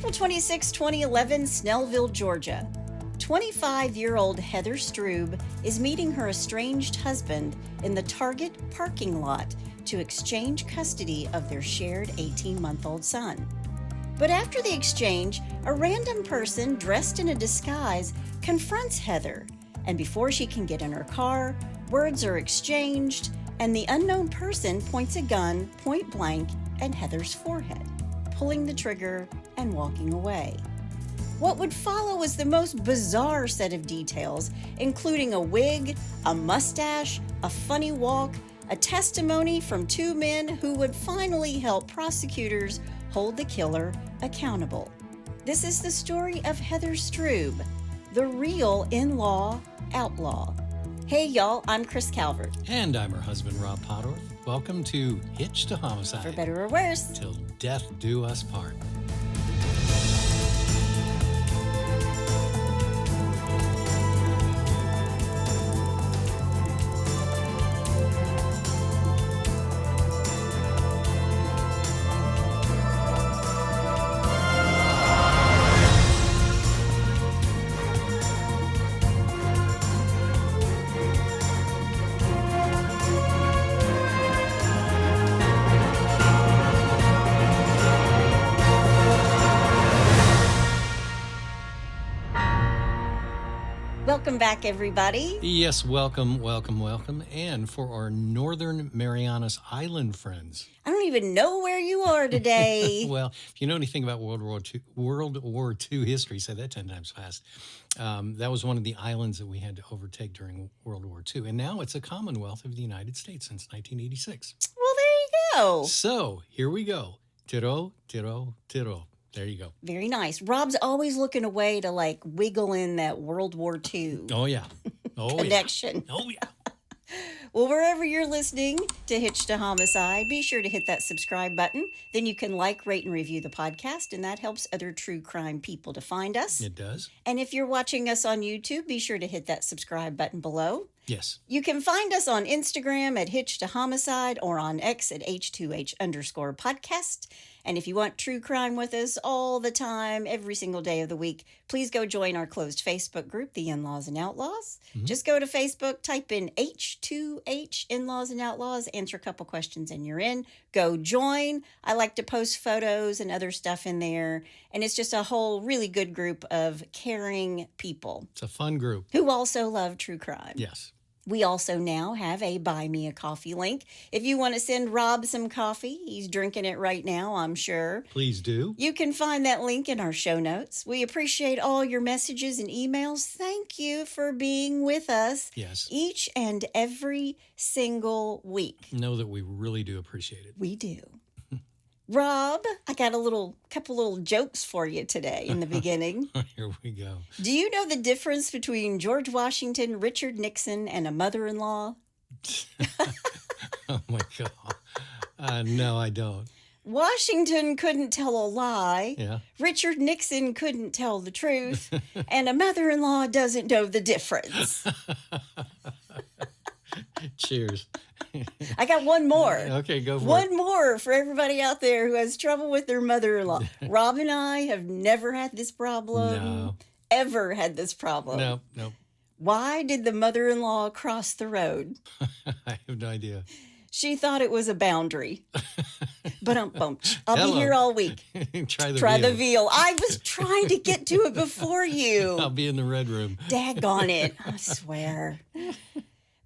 April 26, 2011, Snellville, Georgia. 25-year-old Heather Strube is meeting her estranged husband in the Target parking lot to exchange custody of their shared 18-month-old son. But after the exchange, a random person dressed in a disguise confronts Heather, and before she can get in her car, words are exchanged, and the unknown person points a gun point blank at Heather's forehead, pulling the trigger and walking away. What would follow is the most bizarre set of details, including a wig, a mustache, a funny walk, a testimony from two men who would finally help prosecutors hold the killer accountable. This is the story of Heather Strube, the real in-law outlaw. Hey y'all, I'm Chris Calvert. And I'm her husband, Rob Podorf. Welcome to Hitch to Homicide. For better or worse. Till death do us part. Welcome back, everybody. Yes, welcome. And for our Northern Marianas Island friends. I don't even know where you are today. Well, if you know anything about World War II history, say that 10 times fast. That was one of the islands that we had to overtake during World War II. And now it's a Commonwealth of the United States since 1986. Well, there you go. So here we go. Tiro, tiro, tiro. There you go. Very nice. Rob's always looking away to like wiggle in that World War II Oh, yeah. connection. Yeah. Oh, yeah. Well, wherever you're listening to Hitch to Homicide, be sure to hit that subscribe button. Then you can like, rate, and review the podcast, and that helps other true crime people to find us. It does. And if you're watching us on YouTube, be sure to hit that subscribe button below. Yes. You can find us on Instagram at Hitch to Homicide or on X at H2H_podcast. And if you want true crime with us all the time, every single day of the week, please go join our closed Facebook group, The In-Laws and Outlaws. Mm-hmm. Just go to Facebook, type in H2H In-Laws and Outlaws, answer a couple questions, and you're in. Go join. I like to post photos and other stuff in there. And it's just a whole really good group of caring people. It's a fun group. Who also love true crime. Yes. We also now have a Buy Me a Coffee link. If you want to send Rob some coffee, he's drinking it right now, I'm sure. Please do. You can find that link in our show notes. We appreciate all your messages and emails. Thank you for being with us. Yes. Each and every single week. Know that we really do appreciate it. We do. Rob, I got a couple little jokes for you today in the beginning. Here we go. Do you know the difference between George Washington, Richard Nixon, and a mother-in-law? Oh, my God. No, I don't. Washington couldn't tell a lie. Yeah. Richard Nixon couldn't tell the truth. And a mother-in-law doesn't know the difference. Cheers. I got one more. Okay, go for it. One more for everybody out there who has trouble with their mother-in-law. Rob and I have never had this problem. No. Ever had this problem. No. Why did the mother-in-law cross the road? I have no idea. She thought it was a boundary. But I'll Hello. be here all week. Try the veal. I was trying to get to it before you. I'll be in the red room. Daggone it. I swear.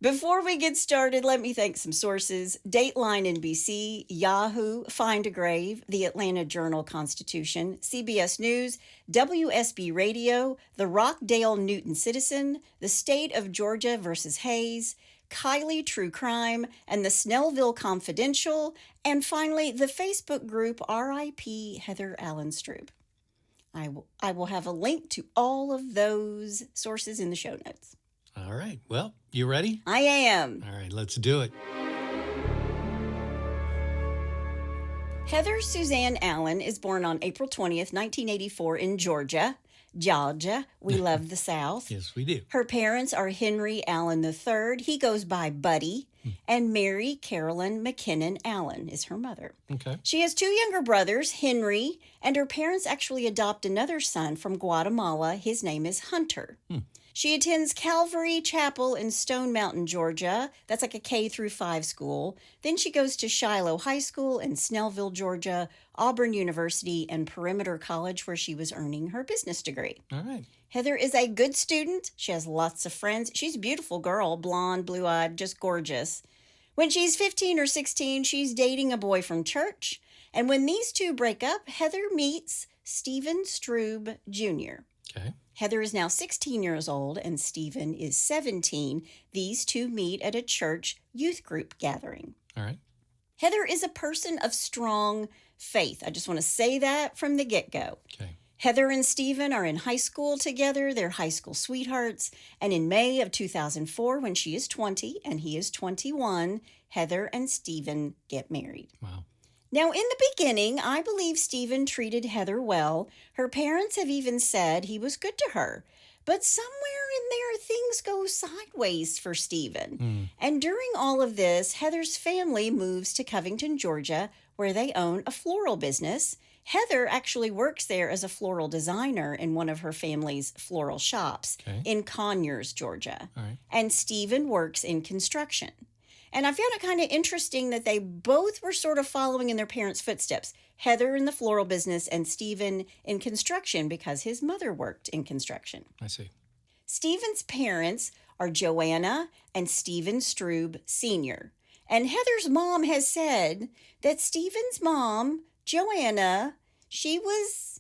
Before we get started, let me thank some sources. Dateline NBC, Yahoo, Find a Grave, the Atlanta Journal-Constitution, CBS News, WSB Radio, the Rockdale Newton Citizen, the State of Georgia versus Hayes, Kylie True Crime, and the Snellville Confidential, and finally, the Facebook group RIP Heather Allen Strube. I will have a link to all of those sources in the show notes. All right. Well, you ready? I am. All right, let's do it. Heather Suzanne Allen is born on April 20th, 1984 in Georgia. Georgia, we love the South. Yes, we do. Her parents are Henry Allen III. He goes by Buddy. and Mary Carolyn McKinnon Allen is her mother. Okay. She has two younger brothers, Henry, and her parents actually adopt another son from Guatemala. His name is Hunter. She attends Calvary Chapel in Stone Mountain, Georgia. That's like a K through 5 school. Then she goes to Shiloh High School in Snellville, Georgia, Auburn University, and Perimeter College, where she was earning her business degree. All right. Heather is a good student. She has lots of friends. She's a beautiful girl, blonde, blue-eyed, just gorgeous. When she's 15 or 16, she's dating a boy from church. And when these two break up, Heather meets Stephen Strube Jr. Okay. Heather is now 16 years old and Stephen is 17. These two meet at a church youth group gathering. All right. Heather is a person of strong faith. I just want to say that from the get-go. Okay. Heather and Stephen are in high school together. They're high school sweethearts. And in May of 2004, when she is 20 and he is 21, Heather and Stephen get married. Wow. Now, in the beginning, I believe Stephen treated Heather well. Her parents have even said he was good to her. But somewhere in there, things go sideways for Stephen. And during all of this, Heather's family moves to Covington, Georgia, where they own a floral business. Heather actually works there as a floral designer in one of her family's floral shops in Conyers, Georgia. All right. And Stephen works in construction. And I found it kind of interesting that they both were sort of following in their parents' footsteps. Heather in the floral business and Stephen in construction because his mother worked in construction. I see. Stephen's parents are Joanna and Stephen Strube Sr. And Heather's mom has said that Stephen's mom, Joanna, she was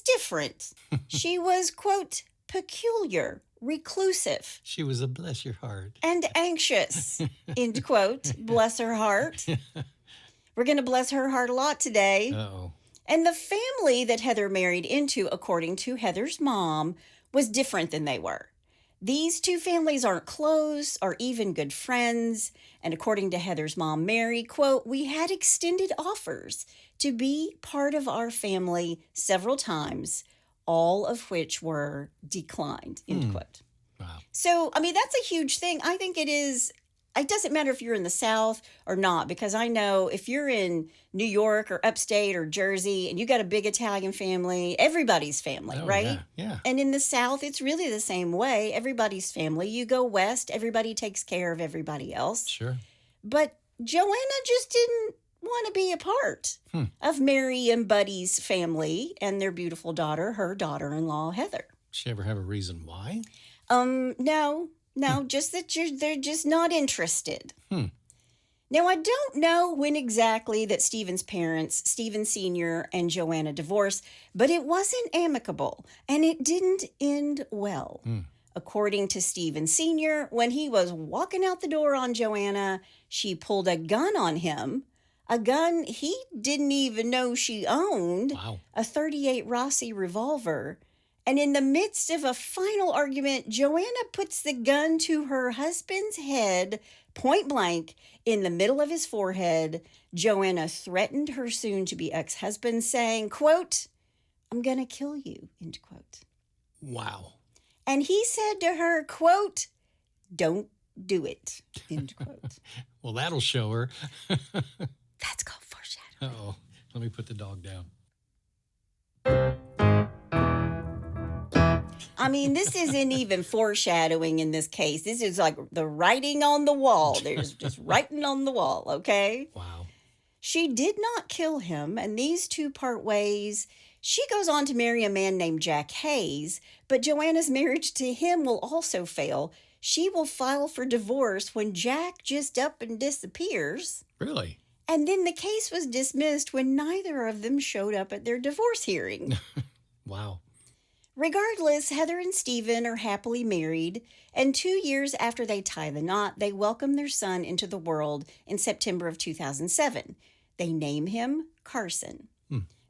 different. She was, quote, peculiar, reclusive. She was a bless your heart. And anxious, end quote. Bless her heart. We're going to bless her heart a lot today. Uh-oh. And the family that Heather married into, according to Heather's mom, was different than they were. These two families aren't close or even good friends. And according to Heather's mom, Mary, quote, we had extended offers to be part of our family several times, all of which were declined, end quote. Wow. So, I mean, that's a huge thing. I think it is. It doesn't matter if you're in the South or not, because I know if you're in New York or upstate or Jersey and you got a big Italian family, everybody's family, right? Yeah. And in the South, it's really the same way. Everybody's family. You go west, everybody takes care of everybody else. Sure. But Joanna just didn't want to be a part of Mary and Buddy's family and their beautiful daughter, her daughter-in-law, Heather. Did she ever have a reason why? No, just that they're just not interested. Now, I don't know when exactly that Stephen's parents, Stephen Sr. and Joanna, divorced, but it wasn't amicable, and it didn't end well. According to Stephen Sr., when he was walking out the door on Joanna, she pulled a gun on him, a gun he didn't even know she owned, a .38 Rossi revolver. And in the midst of a final argument, Joanna puts the gun to her husband's head, point blank, in the middle of his forehead. Joanna threatened her soon-to-be ex-husband, saying, quote, I'm going to kill you, end quote. Wow. And he said to her, quote, don't do it, end quote. Well, that'll show her. That's called foreshadowing. Uh-oh. Let me put the dog down. I mean, this isn't even foreshadowing in this case. This is like the writing on the wall. There's just writing on the wall, okay? Wow. She did not kill him, and these two part ways. She goes on to marry a man named Jack Hayes, but Joanna's marriage to him will also fail. She will file for divorce when Jack just up and disappears. Really? And then the case was dismissed when neither of them showed up at their divorce hearing. Wow. Regardless, Heather and Stephen are happily married, and 2 years after they tie the knot, they welcome their son into the world in September of 2007. They name him Carson.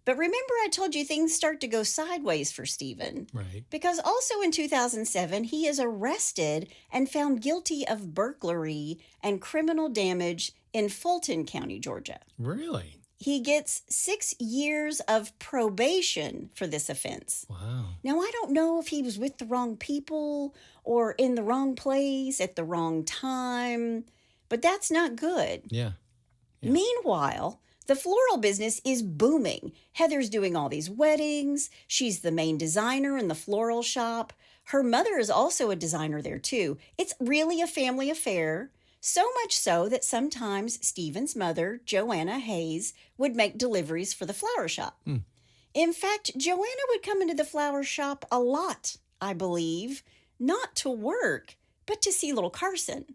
But remember, I told you things start to go sideways for Stephen. Right. Because also in 2007, he is arrested and found guilty of burglary and criminal damage in Fulton County, Georgia. Really? He gets 6 years of probation for this offense. Wow. Now, I don't know if he was with the wrong people or in the wrong place at the wrong time, But that's not good. Yeah. Meanwhile, the floral business is booming. Heather's doing all these weddings. She's the main designer in the floral shop. Her mother is also a designer there, too. It's really a family affair. So much so that sometimes Stephen's mother, Joanna Hayes, would make deliveries for the flower shop. In fact, Joanna would come into the flower shop a lot, I believe, not to work, but to see little Carson.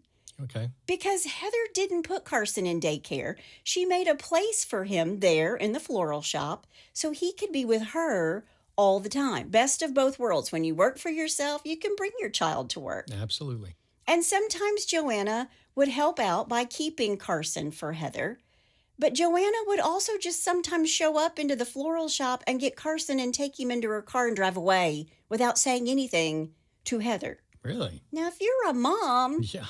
Okay. Because Heather didn't put Carson in daycare. She made a place for him there in the floral shop so he could be with her all the time. Best of both worlds. When you work for yourself, you can bring your child to work. Absolutely. And sometimes Joanna would help out by keeping Carson for Heather. But Joanna would also just sometimes show up into the floral shop and get Carson and take him into her car and drive away without saying anything to Heather. Really? Now, if you're a mom, Yeah.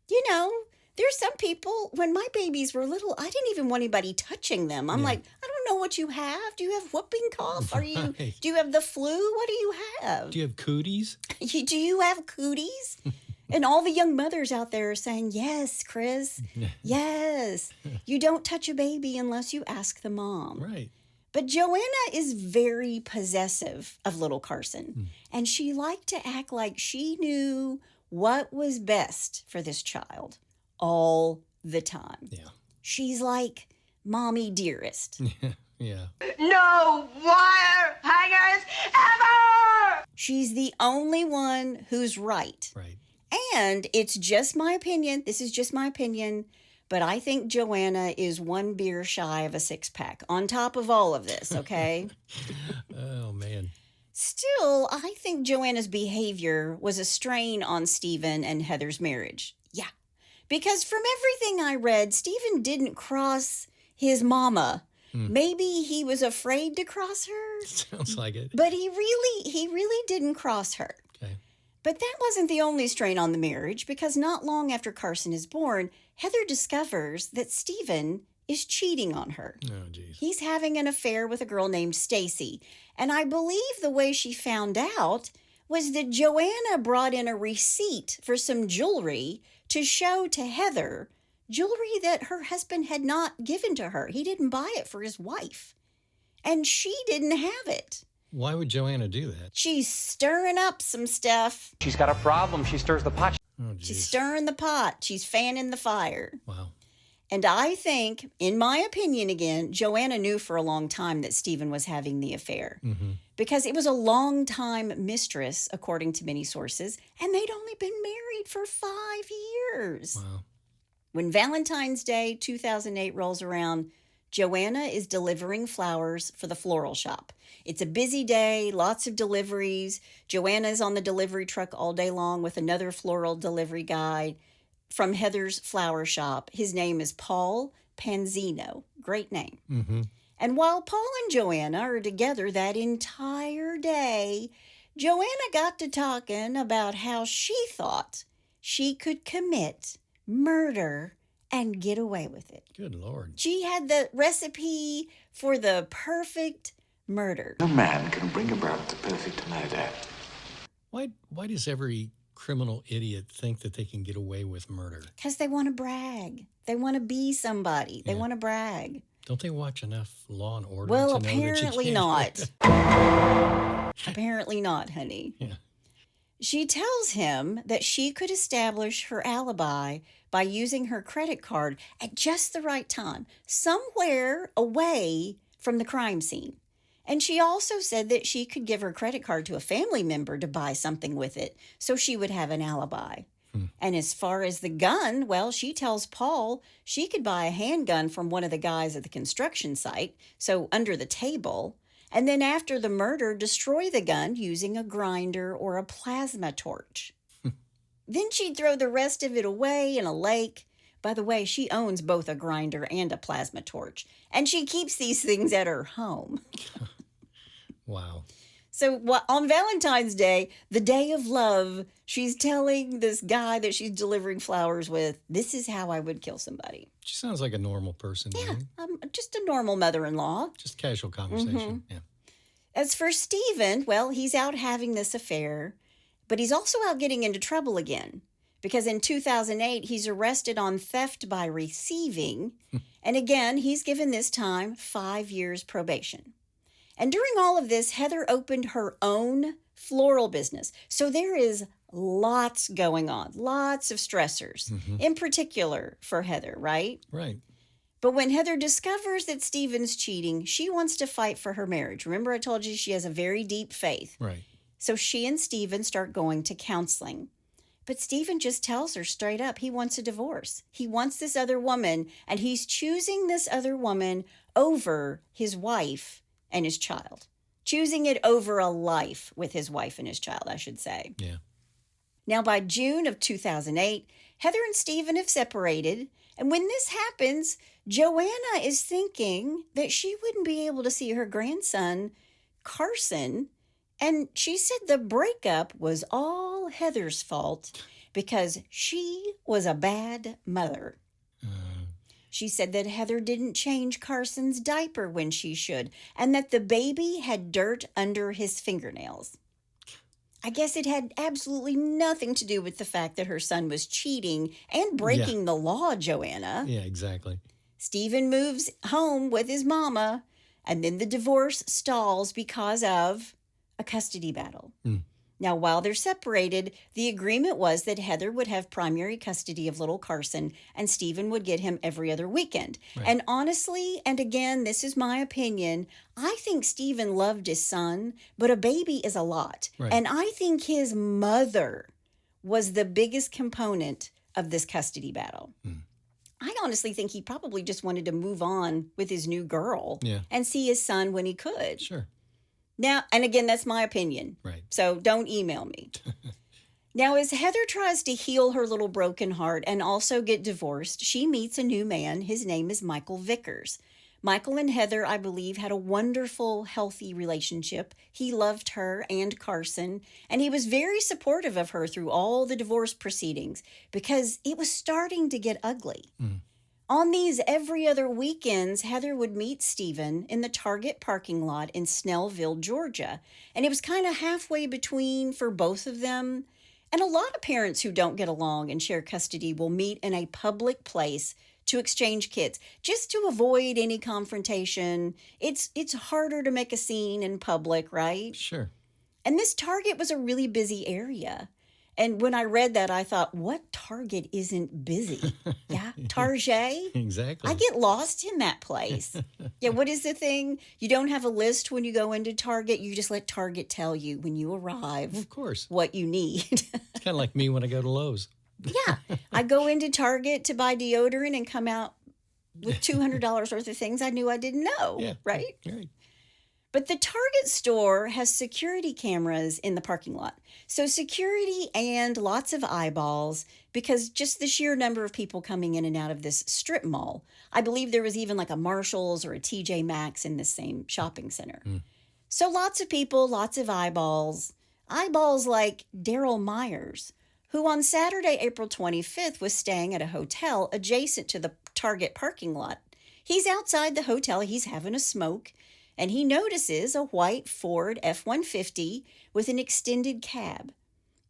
you know, there's some people, when my babies were little, I didn't even want anybody touching them. I'm like, I don't know what you have. Do you have whooping cough? Right. Do you have the flu? What do you have? Do you have cooties? Do you have cooties? And all the young mothers out there are saying, yes, Chris, yes. You don't touch a baby unless you ask the mom. Right. But Joanna is very possessive of little Carson. And she liked to act like she knew what was best for this child all the time. Yeah. She's like mommy dearest. Yeah. No wire hangers ever! She's the only one who's right. Right. And it's just my opinion. This is just my opinion. But I think Joanna is one beer shy of a six-pack on top of all of this, okay? Oh, man. Still, I think Joanna's behavior was a strain on Stephen and Heather's marriage. Yeah. Because from everything I read, Stephen didn't cross his mama. Maybe he was afraid to cross her. Sounds like it. But he really didn't cross her. Okay. But that wasn't the only strain on the marriage, because not long after Carson is born, Heather discovers that Stephen is cheating on her. Oh, geez. He's having an affair with a girl named Stacy. And I believe the way she found out was that Joanna brought in a receipt for some jewelry to show to Heather, jewelry that her husband had not given to her. He didn't buy it for his wife. And she didn't have it. Why would Joanna do that? She's stirring up some stuff. She's got a problem. She stirs the pot. Oh, She's geez. stirring the pot. She's fanning the fire. Wow. And I think, in my opinion again, Joanna knew for a long time that Stephen was having the affair. Because it was a long-time mistress, according to many sources, and they'd only been married for 5 years. Wow. When Valentine's Day 2008 rolls around, Joanna is delivering flowers for the floral shop. It's a busy day, lots of deliveries. Joanna is on the delivery truck all day long with another floral delivery guy from Heather's flower shop. His name is Paul Panzino. Great name. And while Paul and Joanna are together that entire day, Joanna got to talking about how she thought she could commit murder and get away with it. Good Lord. She had the recipe for the perfect murder. No man can bring about the perfect murder. Why does every criminal idiot think that they can get away with murder? Because they want to brag. They want to be somebody. They want to brag. Don't they watch enough Law and Order Well, to know that you apparently can't? not. Apparently not, honey. Yeah. She tells him that she could establish her alibi by using her credit card at just the right time, somewhere away from the crime scene. And she also said that she could give her credit card to a family member to buy something with it, so she would have an alibi. And as far as the gun, well, she tells Paul she could buy a handgun from one of the guys at the construction site, so under the table, and then after the murder, destroy the gun using a grinder or a plasma torch. Then she'd throw the rest of it away in a lake. By the way, she owns both a grinder and a plasma torch, and she keeps these things at her home. Wow. So on Valentine's Day, the day of love, she's telling this guy that she's delivering flowers with, this is how I would kill somebody. She sounds like a normal person. Yeah, Doesn't it? just a normal mother-in-law. Just casual conversation. Yeah. As for Stephen, well, he's out having this affair, but he's also out getting into trouble again because in 2008, he's arrested on theft by receiving. And again, he's given this time 5 years probation. And during all of this, Heather opened her own floral business. So there is lots going on, lots of stressors, in particular for Heather, right? Right. But when Heather discovers that Stephen's cheating, she wants to fight for her marriage. Remember, I told you she has a very deep faith. Right. So she and Stephen start going to counseling. But Stephen just tells her straight up he wants a divorce. He wants this other woman, and he's choosing this other woman over his wife and his child. Choosing it over a life with his wife and his child, I should say. Yeah. Now, by June of 2008, Heather and Stephen have separated. And when this happens, Joanna is thinking that she wouldn't be able to see her grandson, Carson. And she said the breakup was all Heather's fault because she was a bad mother. She said that Heather didn't change Carson's diaper when she should, and that the baby had dirt under his fingernails. I guess it had absolutely nothing to do with the fact that her son was cheating and breaking the law, Joanna. Yeah, exactly. Stephen moves home with his mama, and then the divorce stalls because of a custody battle. Now, while they're separated, the agreement was that Heather would have primary custody of little Carson and Stephen would get him every other weekend. Right. And honestly, and again, this is my opinion, I think Stephen loved his son, but a baby is a lot. Right. And I think his mother was the biggest component of this custody battle. I honestly think he probably just wanted to move on with his new girl and see his son when he could. Sure. Now, and again, that's my opinion. Right. So don't email me. Now, as Heather tries to heal her little broken heart and also get divorced, she meets a new man. His name is Michael Vickers. Michael and Heather, I believe, had a wonderful, healthy relationship. He loved her and Carson, and he was very supportive of her through all the divorce proceedings because it was starting to get ugly. On these every other weekends, Heather would meet Stephen in the Target parking lot in Snellville, Georgia. And it was kind of halfway between for both of them. And a lot of parents who don't get along and share custody will meet in a public place to exchange kids, just to avoid any confrontation. It's harder to make a scene in public, right? Sure. And this Target was a really busy area. And when I read that, I thought, what Target isn't busy? Yeah, Target? Exactly. I get lost in that place. Yeah, what is the thing? You don't have a list when you go into Target. You just let Target tell you when you arrive Of course. what you need. It's kind of like me when I go to Lowe's. Yeah, I go into Target to buy deodorant and come out with $200 worth of things I knew I didn't know, Yeah. right? Right. But the Target store has security cameras in the parking lot. So security and lots of eyeballs because just the sheer number of people coming in and out of this strip mall. I believe there was even like a Marshall's or a TJ Maxx in this same shopping center. So lots of people, lots of eyeballs. Eyeballs like Daryl Myers, who on Saturday, April 25th, was staying at a hotel adjacent to the Target parking lot. He's outside the hotel. He's having a smoke. And he notices a white Ford F-150 with an extended cab.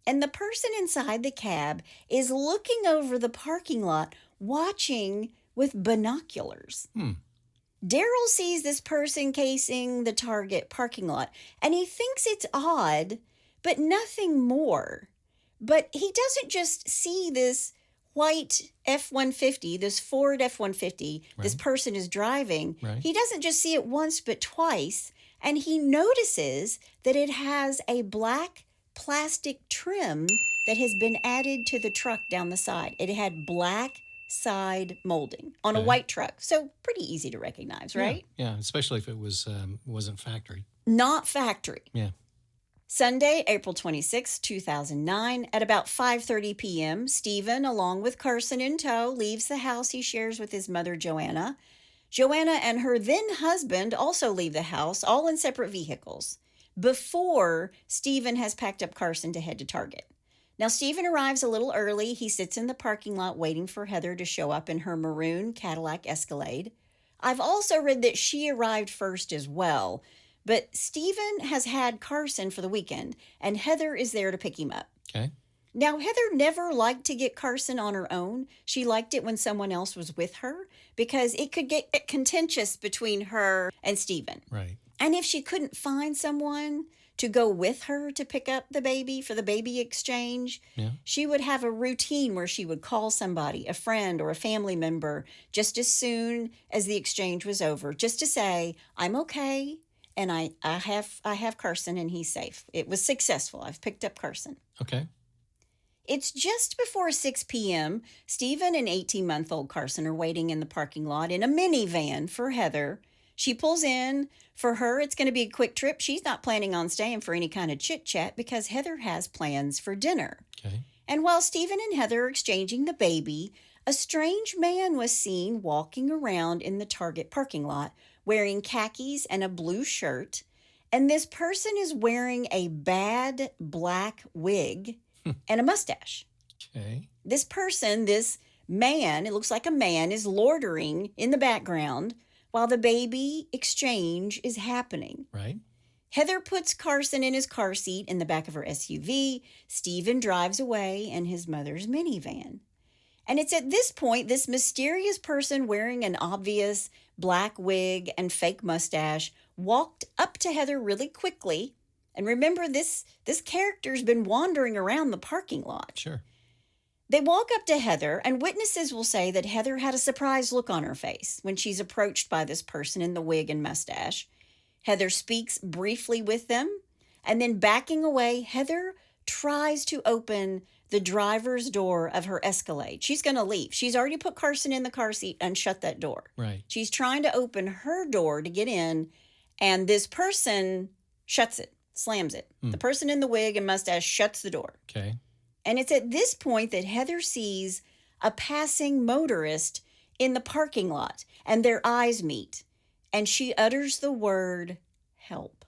And the person inside the cab is looking over the parking lot, watching with binoculars. Daryl sees this person casing the Target parking lot, and he thinks it's odd, but nothing more. But he doesn't just see this white F-150, this Ford F-150 this person is driving. Right. He doesn't just see it once but twice, and he notices that it has a black plastic trim that has been added to the truck down the side. It had black side molding on a white truck, so pretty easy to recognize, right? Yeah, especially if it wasn't factory. Not factory. Yeah. Sunday, April 26, 2009, at about 5:30 p.m., Stephen, along with Carson in tow, leaves the house he shares with his mother, Joanna. Joanna and her then-husband also leave the house, all in separate vehicles, before Stephen has packed up Carson to head to Target. Now, Stephen arrives a little early. He sits in the parking lot waiting for Heather to show up in her maroon Cadillac Escalade. I've also read that she arrived first as well. But Stephen has had Carson for the weekend, and Heather is there to pick him up. Okay. Now, Heather never liked to get Carson on her own. She liked it when someone else was with her because it could get contentious between her and Stephen. Right. And if she couldn't find someone to go with her to pick up the baby for the baby exchange, Yeah. she would have a routine where she would call somebody, a friend or a family member, just as soon as the exchange was over, just to say, I'm okay, and I have Carson and he's safe. It was successful. I've picked up Carson. Okay. It's just before 6 p.m. Stephen and 18-month-old Carson are waiting in the parking lot in a minivan for Heather. She pulls in. For her, it's going to be a quick trip. She's not planning on staying for any kind of chit-chat because Heather has plans for dinner. Okay. And while Stephen and Heather are exchanging the baby, a strange man was seen walking around in the Target parking lot wearing khakis and a blue shirt. And this person is wearing a bad black wig and a mustache. Okay. This person, this man, it looks like a man, is loitering in the background while the baby exchange is happening. Right. Heather puts Carson in his car seat in the back of her SUV. Stephen drives away in his mother's minivan. And it's at this point this mysterious person wearing an obvious black wig and fake mustache walked up to Heather really quickly. And remember, this character's been wandering around the parking lot. Sure. They walk up to Heather, and witnesses will say that Heather had a surprised look on her face when she's approached by this person in the wig and mustache. Heather speaks briefly with them, and then backing away, Heather tries to open the driver's door of her Escalade. She's going to leave. She's already put Carson in the car seat and shut that door. Right. She's trying to open her door to get in, and this person shuts it, slams it. The person in the wig and mustache shuts the door. Okay. And it's at this point that Heather sees a passing motorist in the parking lot, and their eyes meet, and she utters the word, help.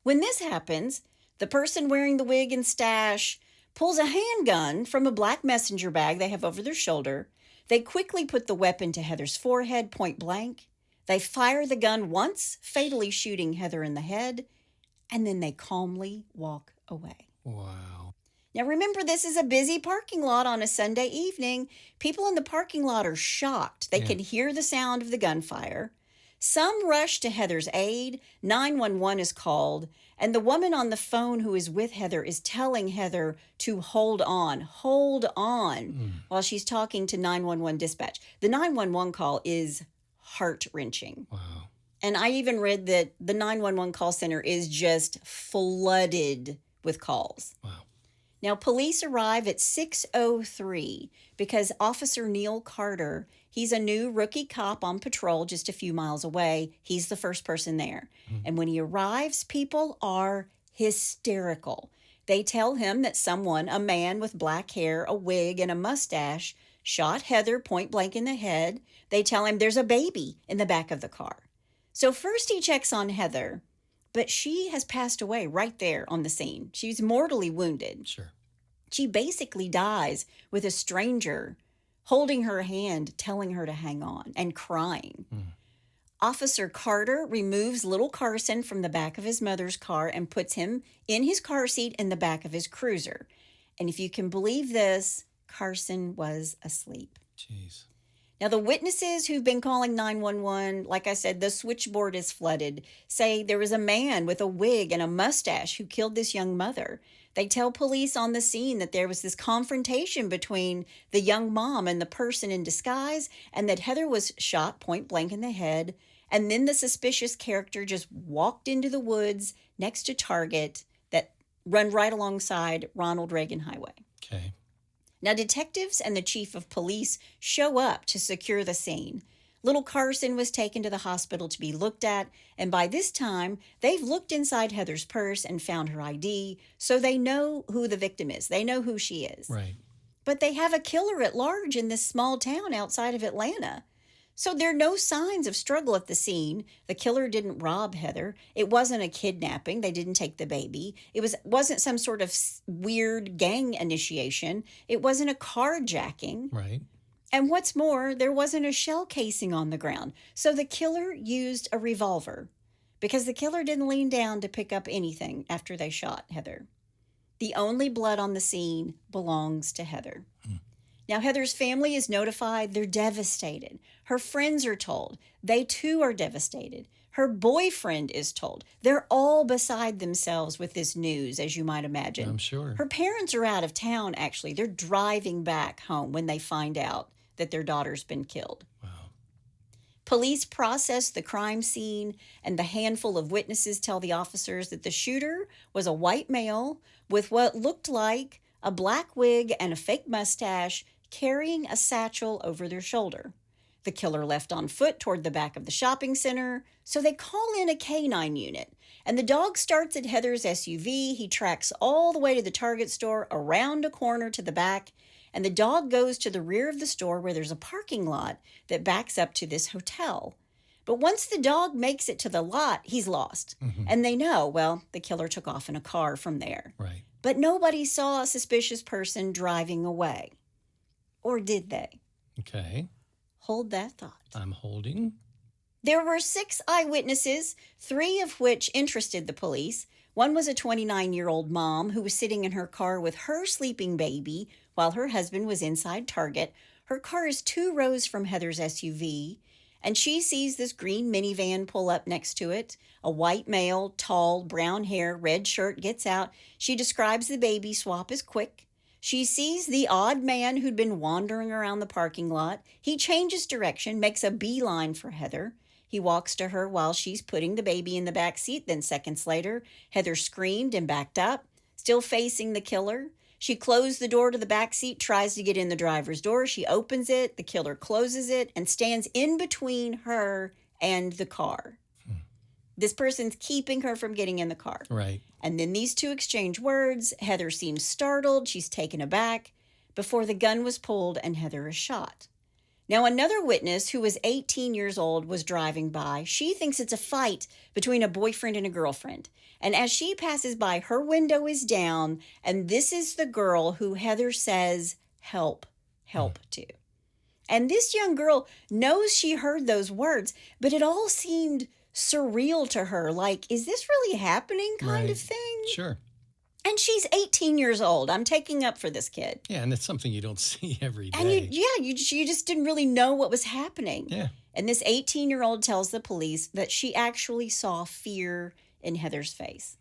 When this happens, the person wearing the wig and stash pulls a handgun from a black messenger bag they have over their shoulder. They quickly put the weapon to Heather's forehead, point blank. They fire the gun once, fatally shooting Heather in the head, and then they calmly walk away. Wow. Now, remember, this is a busy parking lot on a Sunday evening. People in the parking lot are shocked. They can hear the sound of the gunfire. Some rush to Heather's aid. 911 is called. And the woman on the phone who is with Heather is telling Heather to hold on, while she's talking to 911 dispatch. The 911 call is heart-wrenching. Wow. And I even read that the 911 call center is just flooded with calls. Wow. Now, police arrive at 6:03 because Officer Neil Carter, he's a new rookie cop on patrol just a few miles away. He's the first person there. And when he arrives, people are hysterical. They tell him that someone, a man with black hair, a wig, and a mustache, shot Heather point blank in the head. They tell him there's a baby in the back of the car. So first he checks on Heather, but she has passed away right there on the scene. She's mortally wounded. Sure. She basically dies with a stranger holding her hand, telling her to hang on, and crying. Officer Carter removes little Carson from the back of his mother's car and puts him in his car seat in the back of his cruiser. And if you can believe this, Carson was asleep. Jeez. Now, the witnesses who've been calling 911, like I said, the switchboard is flooded, say there was a man with a wig and a mustache who killed this young mother. They tell police on the scene that there was this confrontation between the young mom and the person in disguise, and that Heather was shot point blank in the head. And then the suspicious character just walked into the woods next to Target that run right alongside Ronald Reagan Highway. Okay. Now, detectives and the chief of police show up to secure the scene. Little Carson was taken to the hospital to be looked at, and by this time, they've looked inside Heather's purse and found her ID, so they know who the victim is. They know who she is. Right. But they have a killer at large in this small town outside of Atlanta. So there are no signs of struggle at the scene. The killer didn't rob Heather. It wasn't a kidnapping. They didn't take the baby. It wasn't some sort of weird gang initiation. It wasn't a carjacking. Right. And what's more, there wasn't a shell casing on the ground. So the killer used a revolver because the killer didn't lean down to pick up anything after they shot Heather. The only blood on the scene belongs to Heather. Now, Heather's family is notified. They're devastated. Her friends are told. They too are devastated. Her boyfriend is told. They're all beside themselves with this news, as you might imagine. I'm sure. Her parents are out of town, actually. They're driving back home when they find out that their daughter's been killed. Wow. Police process the crime scene, and the handful of witnesses tell the officers that the shooter was a white male with what looked like a black wig and a fake mustache, carrying a satchel over their shoulder. The killer left on foot toward the back of the shopping center, so they call in a canine unit. And the dog starts at Heather's SUV. He tracks all the way to the Target store, around a corner to the back, and the dog goes to the rear of the store where there's a parking lot that backs up to this hotel. But once the dog makes it to the lot, he's lost. And they know, well, the killer took off in a car from there. Right. But nobody saw a suspicious person driving away. Or did they? Okay. Hold that thought. I'm holding. There were 6 eyewitnesses, 3 of which interested the police. One was a 29-year-old mom who was sitting in her car with her sleeping baby while her husband was inside Target. Her car is 2 rows from Heather's SUV, and she sees this green minivan pull up next to it. A white male, tall, brown hair, red shirt gets out. She describes the baby swap as quick. She sees the odd man who'd been wandering around the parking lot. He changes direction, makes a beeline for Heather. He walks to her while she's putting the baby in the back seat. Then seconds later, Heather screamed and backed up, still facing the killer. She closed the door to the back seat, tries to get in the driver's door. She opens it, the killer closes it, and stands in between her and the car. This person's keeping her from getting in the car. Right. And then these 2 exchange words. Heather seems startled. She's taken aback before the gun was pulled and Heather is shot. Now, another witness who was 18 years old was driving by. She thinks it's a fight between a boyfriend and a girlfriend. And as she passes by, her window is down, and this is the girl who Heather says, help to. And this young girl knows she heard those words, but it all seemed surreal to her. Like, is this really happening kind of thing? Sure. And she's 18 years old. I'm taking up for this kid. Yeah, and it's something you don't see every day. And you just didn't really know what was happening. Yeah. And this 18-year-old tells the police that she actually saw fear in Heather's face.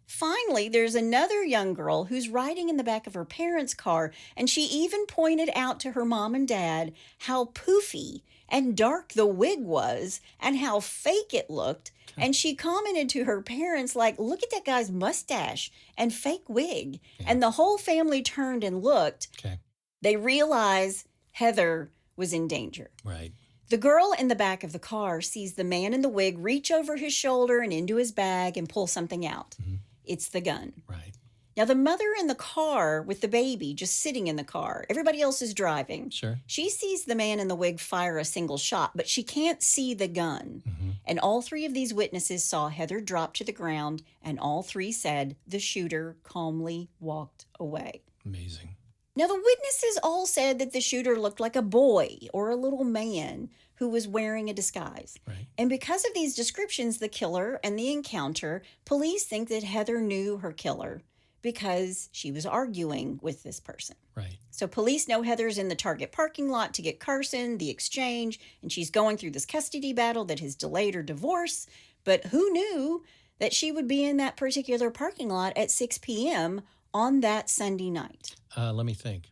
Finally, there's another young girl who's riding in the back of her parents' car, and she even pointed out to her mom and dad how poofy and dark the wig was and how fake it looked. And she commented to her parents, like, look at that guy's mustache and fake wig. Yeah. And the whole family turned and looked. Okay. They realized Heather was in danger. Right. The girl in the back of the car sees the man in the wig reach over his shoulder and into his bag and pull something out. It's the gun. Right. Now, the mother in the car with the baby just sitting in the car, everybody else is driving. Sure. She sees the man in the wig fire a single shot, but she can't see the gun. And all 3 of these witnesses saw Heather drop to the ground, and all 3 said the shooter calmly walked away. Amazing. Now, the witnesses all said that the shooter looked like a boy or a little man who was wearing a disguise. Right. And because of these descriptions, the killer and the encounter, police think that Heather knew her killer because she was arguing with this person. Right. So police know Heather's in the Target parking lot to get Carson, the exchange, and she's going through this custody battle that has delayed her divorce. But who knew that she would be in that particular parking lot at 6 p.m. on that Sunday night? Let me think.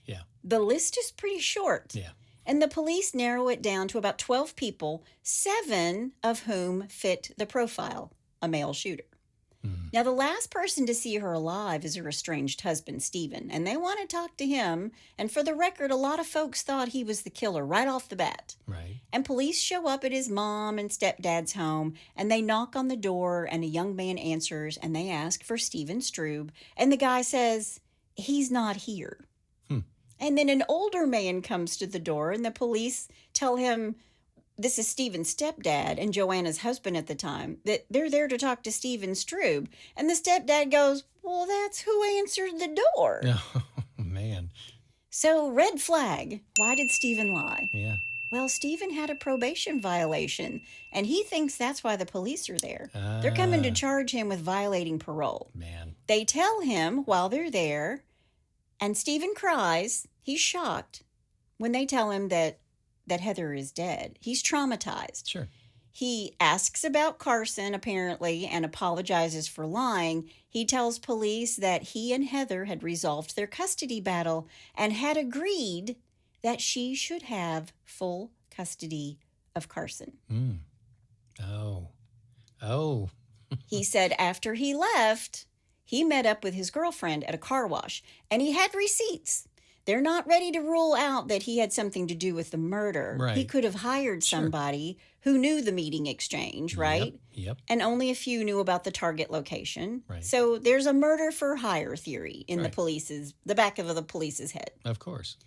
Yeah. The list is pretty short. Yeah. And the police narrow it down to about 12 people, 7 of whom fit the profile, a male shooter. Now, the last person to see her alive is her estranged husband, Stephen, and they want to talk to him. And for the record, a lot of folks thought he was the killer right off the bat. Right. And police show up at his mom and stepdad's home, and they knock on the door, and a young man answers, and they ask for Stephen Strube. And the guy says, he's not here. And then an older man comes to the door, and the police tell him, this is Stephen's stepdad and Joanna's husband at the time, that they're there to talk to Stephen Strube. And the stepdad goes, well, that's who answered the door. Oh, man. So, red flag. Why did Stephen lie? Yeah. Well, Stephen had a probation violation, and he thinks that's why the police are there. They're coming to charge him with violating parole. Man. They tell him while they're there, and Stephen cries. He's shocked when they tell him that Heather is dead. He's traumatized. Sure. He asks about Carson, apparently, and apologizes for lying. He tells police that he and Heather had resolved their custody battle and had agreed that she should have full custody of Carson. Oh. He said after he left, he met up with his girlfriend at a car wash, and he had receipts. They're not ready to rule out that he had something to do with the murder. Right. He could have hired somebody who knew the meeting exchange, right? Yep. And only a few knew about the target location. Right. So there's a murder for hire theory in Right. the back of the police's head. Of course.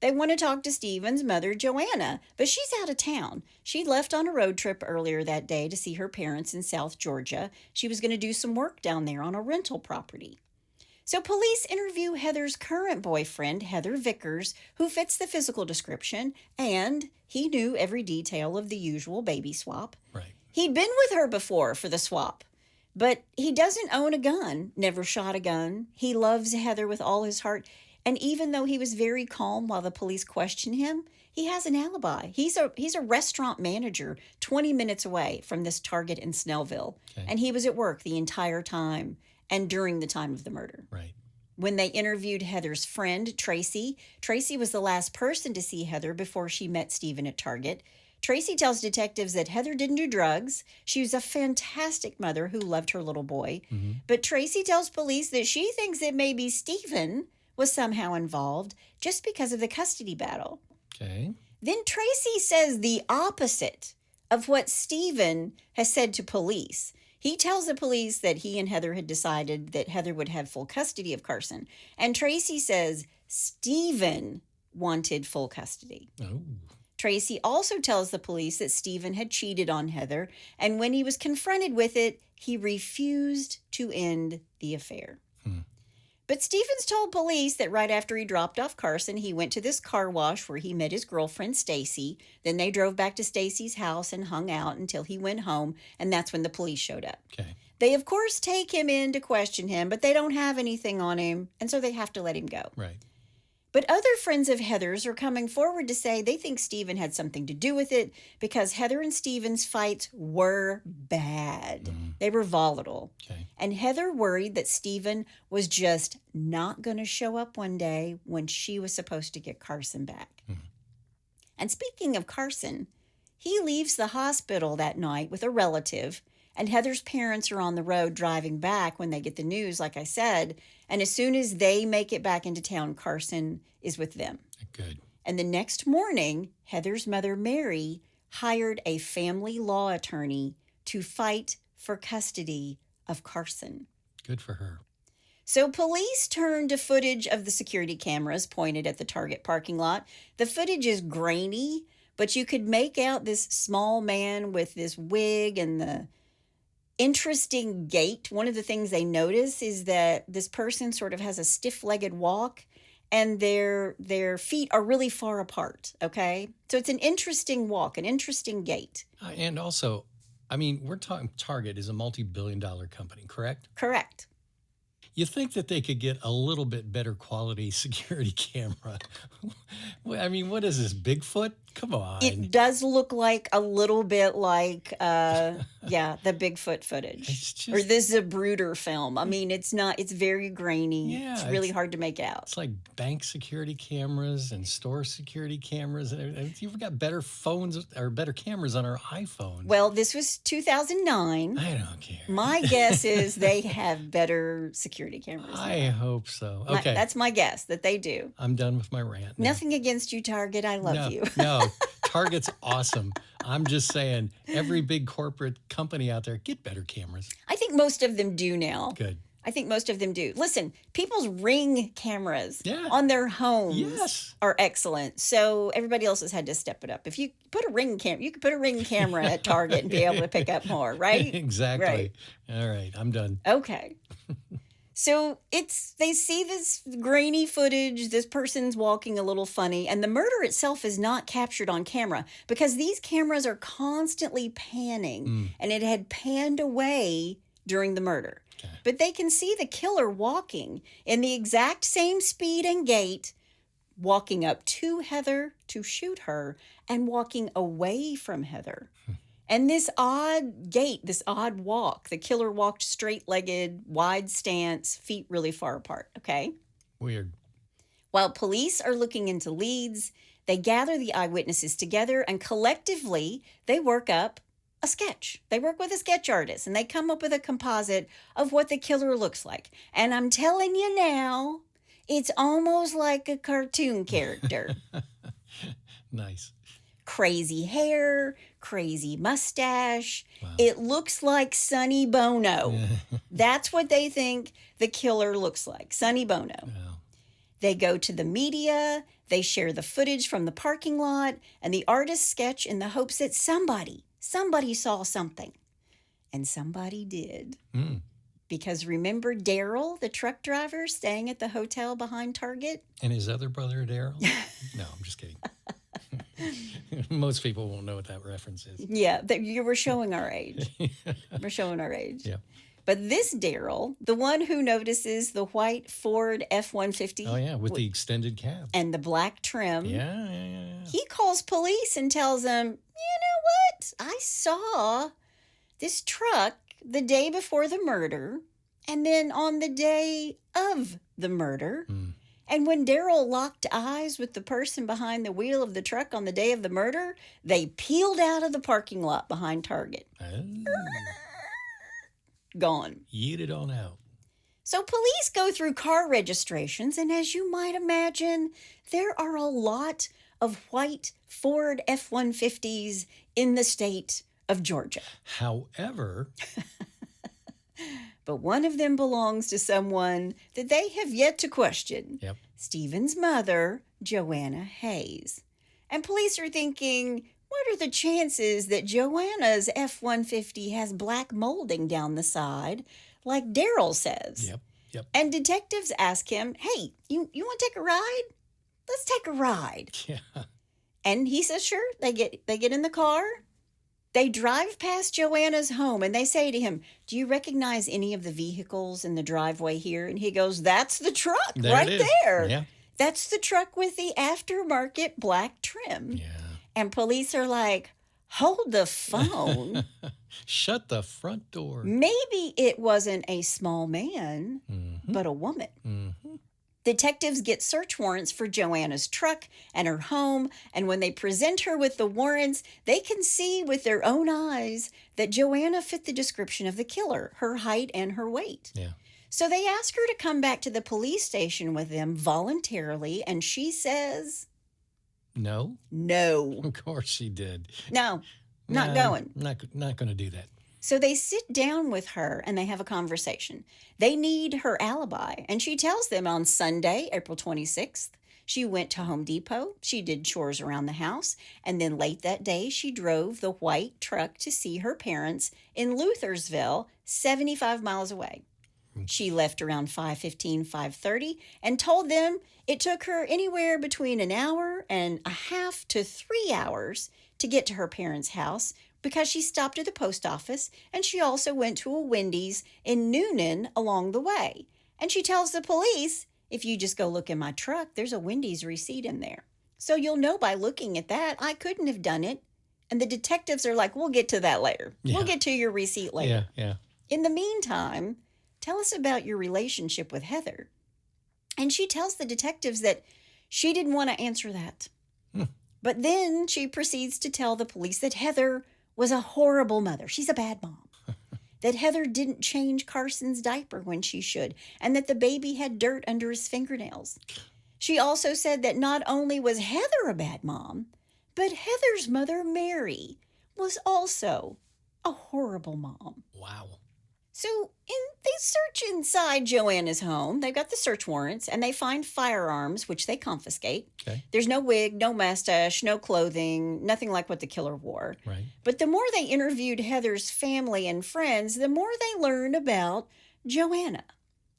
They want to talk to Stephen's mother, Joanna, but she's out of town. She'd left on a road trip earlier that day to see her parents in South Georgia. She was going to do some work down there on a rental property. So police interview Heather's current boyfriend, Heather Vickers, who fits the physical description, and he knew every detail of the usual baby swap. Right. He'd been with her before for the swap, but he doesn't own a gun, never shot a gun. He loves Heather with all his heart, and even though he was very calm while the police questioned him, he has an alibi. He's a restaurant manager 20 minutes away from this Target in Snellville, and he was at work the entire time and during the time of the murder. Right. When they interviewed Heather's friend, Tracy was the last person to see Heather before she met Stephen at Target. Tracy tells detectives that Heather didn't do drugs. She was a fantastic mother who loved her little boy. Mm-hmm. But Tracy tells police that she thinks that maybe Stephen was somehow involved just because of the custody battle. Okay. Then Tracy says the opposite of what Stephen has said to police. He tells the police that he and Heather had decided that Heather would have full custody of Carson. And Tracy says Stephen wanted full custody. Oh. Tracy also tells the police that Stephen had cheated on Heather, and when he was confronted with it, he refused to end the affair. But Stevens told police that right after he dropped off Carson, he went to this car wash where he met his girlfriend, Stacy. Then they drove back to Stacy's house and hung out until he went home, and that's when the police showed up. Okay. They, of course, take him in to question him, but they don't have anything on him, and so they have to let him go. Right. But other friends of Heather's are coming forward to say they think Stephen had something to do with it because Heather and Stephen's fights were bad. They were volatile. Okay. And Heather worried that Stephen was just not going to show up one day when she was supposed to get Carson back. And speaking of Carson, he leaves the hospital that night with a relative, and Heather's parents are on the road driving back when they get the news, like I said. And as soon as they make it back into town, Carson is with them. Good. And the next morning, Heather's mother, Mary, hired a family law attorney to fight for custody of Carson. Good for her. So police turned to footage of the security cameras pointed at the Target parking lot. The footage is grainy, but you could make out this small man with this wig and the interesting gait. One of the things they notice is that this person sort of has a stiff-legged walk and their feet are really far apart, okay? So it's an interesting walk, an interesting gait. And also, I mean, we're talking Target is a multi-billion-dollar company, correct? Correct. You think that they could get a little bit better quality security camera. I mean, what is this, Bigfoot? Come on. It does look like a little bit like, the Bigfoot footage. It's just- or the Zapruder film. I mean, it's very grainy. Yeah, it's really hard to make out. It's like bank security cameras and store security cameras. And you've got better phones or better cameras on our iPhones. Well, this was 2009. I don't care. My guess is they have better security cameras. I hope so. Okay. That's my guess, that they do. I'm done with my rant. now. Nothing against you, Target. I love you. No, Target's awesome. I'm just saying, every big corporate company out there, get better cameras. I think most of them do now. Good. I think most of them do. Listen, people's Ring cameras Yeah. on their homes Yes. are excellent. So everybody else has had to step it up. If you put a Ring camera, you could put a Ring camera at Target and be able to pick up more, right? Exactly. Right. All right, I'm done. Okay. So they see this grainy footage, this person's walking a little funny, and the murder itself is not captured on camera because these cameras are constantly panning, and it had panned away during the murder. Okay. But they can see the killer walking in the exact same speed and gait, walking up to Heather to shoot her and walking away from Heather. And this odd gait, this odd walk, the killer walked straight-legged, wide stance, feet really far apart, okay? Weird. While police are looking into leads, they gather the eyewitnesses together and collectively they work up a sketch. They work with a sketch artist and they come up with a composite of what the killer looks like. And I'm telling you now, it's almost like a cartoon character. Nice. Crazy hair, crazy mustache. Wow. It looks like Sonny Bono. That's what they think the killer looks like, Sonny Bono. Wow. They go to the media, they share the footage from the parking lot, and the artists sketch in the hopes that somebody saw something. And somebody did. Because remember Daryl, the truck driver, staying at the hotel behind Target? And his other brother, Daryl? No, I'm just kidding. Most people won't know what that reference is. Yeah, you were showing our age. We're showing our age. Yeah. But this Daryl, the one who notices the white Ford F-150. Oh, yeah, with the extended cab. And the black trim. Yeah. He calls police and tells them, you know what? I saw this truck the day before the murder and then on the day of the murder. And when Daryl locked eyes with the person behind the wheel of the truck on the day of the murder, they peeled out of the parking lot behind Target. Gone. Yeet it on out. So police go through car registrations, and as you might imagine, there are a lot of white Ford F-150s in the state of Georgia. However... But one of them belongs to someone that they have yet to question. Yep. Stephen's mother, Joanna Hayes. And police are thinking, what are the chances that Joanna's F-150 has black molding down the side, like Daryl says? Yep. And detectives ask him, hey, you want to take a ride? Let's take a ride. Yeah. And he says, sure. They get in the car. They drive past Joanna's home and they say to him, do you recognize any of the vehicles in the driveway here? And he goes, that's the truck right there. Yeah. That's the truck with the aftermarket black trim. Yeah. And police are like, hold the phone. Shut the front door. Maybe it wasn't a small man, but a woman. Detectives get search warrants for Joanna's truck and her home, and when they present her with the warrants, they can see with their own eyes that Joanna fit the description of the killer, her height and her weight. Yeah. So they ask her to come back to the police station with them voluntarily, and she says... No? No. Of course she did. No, not going. Not going to do that. So they sit down with her and they have a conversation. They need her alibi. And she tells them on Sunday, April 26th, she went to Home Depot. She did chores around the house. And then late that day, she drove the white truck to see her parents in Luthersville, 75 miles away. She left around 5:15, 5:30, and told them it took her anywhere between an hour and a half to 3 hours to get to her parents' house, because she stopped at the post office and she also went to a Wendy's in Noonan along the way. And she tells the police, if you just go look in my truck, there's a Wendy's receipt in there. So you'll know by looking at that, I couldn't have done it. And the detectives are like, we'll get to that later. Yeah. We'll get to your receipt later. Yeah. In the meantime, tell us about your relationship with Heather. And she tells the detectives that she didn't want to answer that. But then she proceeds to tell the police that Heather was a horrible mother. She's a bad mom. That Heather didn't change Carson's diaper when she should, and that the baby had dirt under his fingernails. She also said that not only was Heather a bad mom, but Heather's mother, Mary, was also a horrible mom. Wow. So they search inside Joanna's home. They've got the search warrants, and they find firearms, which they confiscate. Okay. There's no wig, no mustache, no clothing, nothing like what the killer wore. Right. But the more they interviewed Heather's family and friends, the more they learned about Joanna.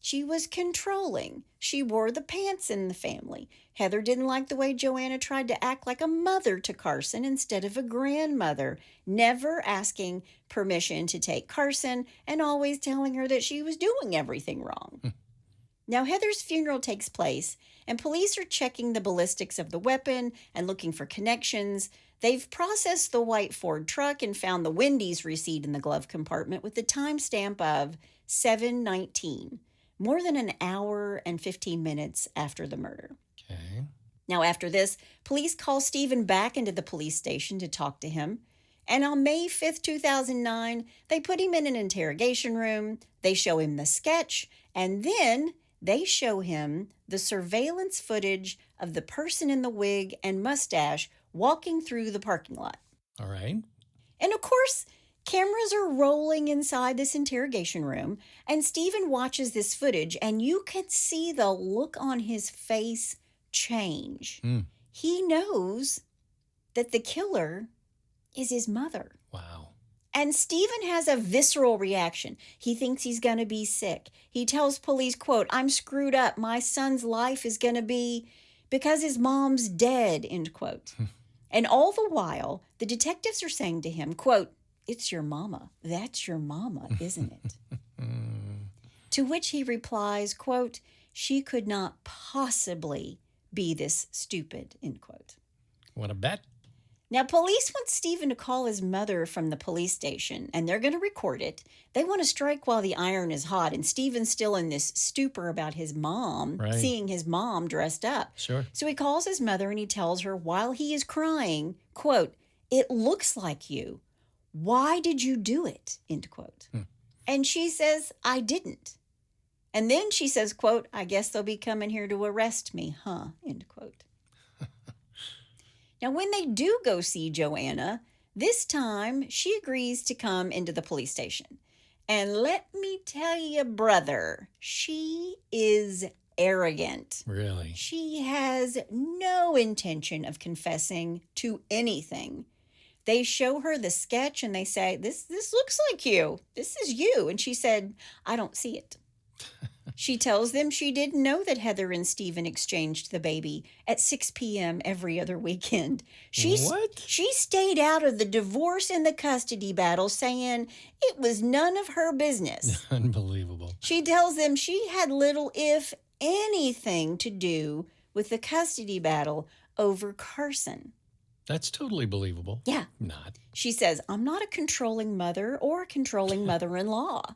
She was controlling. She wore the pants in the family. Heather didn't like the way Joanna tried to act like a mother to Carson instead of a grandmother, never asking permission to take Carson and always telling her that she was doing everything wrong. Now, Heather's funeral takes place, and police are checking the ballistics of the weapon and looking for connections. They've processed the white Ford truck and found the Wendy's receipt in the glove compartment with the timestamp of 7:19, more than an hour and 15 minutes after the murder. Okay. Now, after this, police call Stephen back into the police station to talk to him. And on May 5th, 2009, they put him in an interrogation room. They show him the sketch, and then they show him the surveillance footage of the person in the wig and mustache walking through the parking lot. All right. And of course, cameras are rolling inside this interrogation room, and Stephen watches this footage, and you can see the look on his face change. He knows that the killer is his mother. Wow. And Stephen has a visceral reaction. He thinks he's going to be sick. He tells police, quote, "I'm screwed up. My son's life is going to be because his mom's dead," end quote. And all the while, the detectives are saying to him, quote, "It's your mama. That's your mama, isn't it?" To which he replies, quote, "She could not possibly be this stupid," end quote. Want to bet? Now, police want Stephen to call his mother from the police station, and they're going to record it. They want to strike while the iron is hot, and Stephen's still in this stupor about his mom, Right. seeing his mom dressed up. Sure. So he calls his mother, and he tells her while he is crying, quote, "It looks like you. Why did you do it?" end quote. And she says, "I didn't." And then she says, quote, "I guess they'll be coming here to arrest me, huh?" end quote. Now, when they do go see Joanna, this time she agrees to come into the police station. And let me tell you, brother, she is arrogant. Really? She has no intention of confessing to anything. They show her the sketch and they say, this looks like you. This is you. And she said, "I don't see it." She tells them she didn't know that Heather and Stephen exchanged the baby at 6 p.m. every other weekend. What? She stayed out of the divorce and the custody battle, saying it was none of her business. Unbelievable. She tells them she had little, if anything, to do with the custody battle over Carson. That's totally believable. Yeah. Not. She says, "I'm not a controlling mother or a controlling mother-in-law."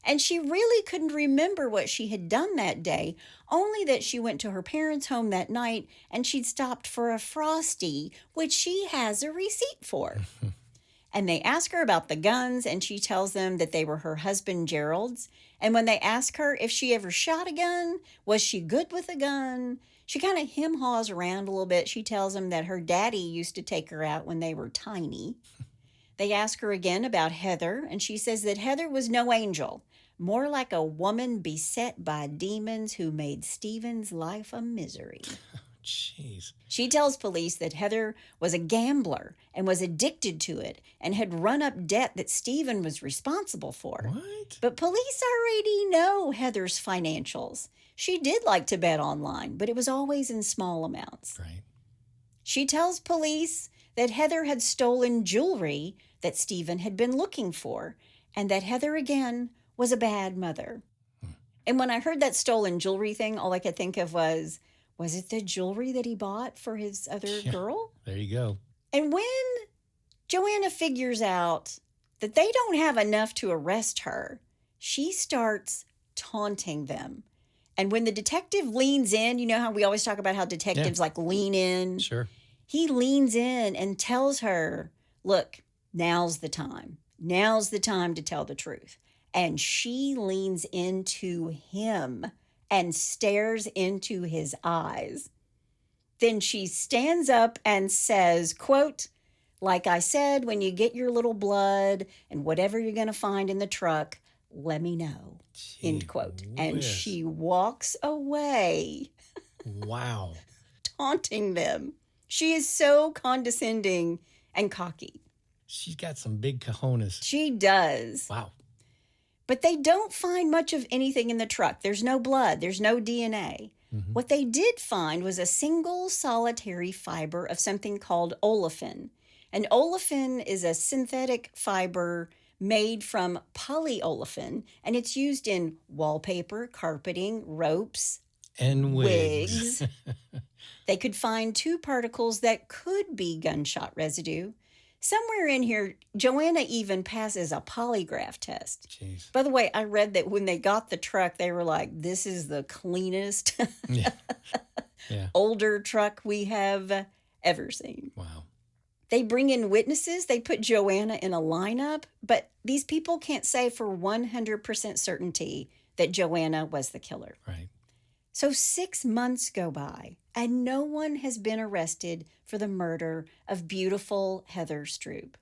And she really couldn't remember what she had done that day, only that she went to her parents' home that night and she'd stopped for a Frosty, which she has a receipt for. And they ask her about the guns, and she tells them that they were her husband Gerald's. And when they ask her if she ever shot a gun, was she good with a gun, she kind of hem-haws around a little bit. She tells them that her daddy used to take her out when they were tiny. They ask her again about Heather, and she says that Heather was no angel, more like a woman beset by demons who made Stephen's life a misery. Jeez. She tells police that Heather was a gambler and was addicted to it and had run up debt that Stephen was responsible for. What? But police already know Heather's financials. She did like to bet online, but it was always in small amounts. Right. She tells police that Heather had stolen jewelry that Stephen had been looking for, and that Heather, again, was a bad mother. And when I heard that stolen jewelry thing, all I could think of was it the jewelry that he bought for his other girl? There you go. And when Joanna figures out that they don't have enough to arrest her, she starts taunting them. And when the detective leans in, you know how we always talk about how detectives like lean in? Sure. He leans in and tells her, "Look, now's the time. Now's the time to tell the truth." And she leans into him and stares into his eyes. Then she stands up and says, quote, "Like I said, when you get your little blood and whatever you're going to find in the truck, let me know," end quote. And whiz. she walks away, Wow. taunting them. She is so condescending and cocky. She's got some big cojones. She does. Wow. But they don't find much of anything in the truck. There's no blood. There's no DNA. What they did find was a single solitary fiber of something called olefin. And olefin is a synthetic fiber made from polyolefin, and it's used in wallpaper, carpeting, ropes, And wigs. They could find 2 particles that could be gunshot residue. Somewhere in here, Joanna even passes a polygraph test. Jeez. By the way, I read that when they got the truck, they were like, this is the cleanest, Yeah. Yeah. older truck we have ever seen. Wow. They bring in witnesses. They put Joanna in a lineup, but these people can't say for 100% certainty that Joanna was the killer. Right. So 6 months go by, and no one has been arrested for the murder of beautiful Heather Strube.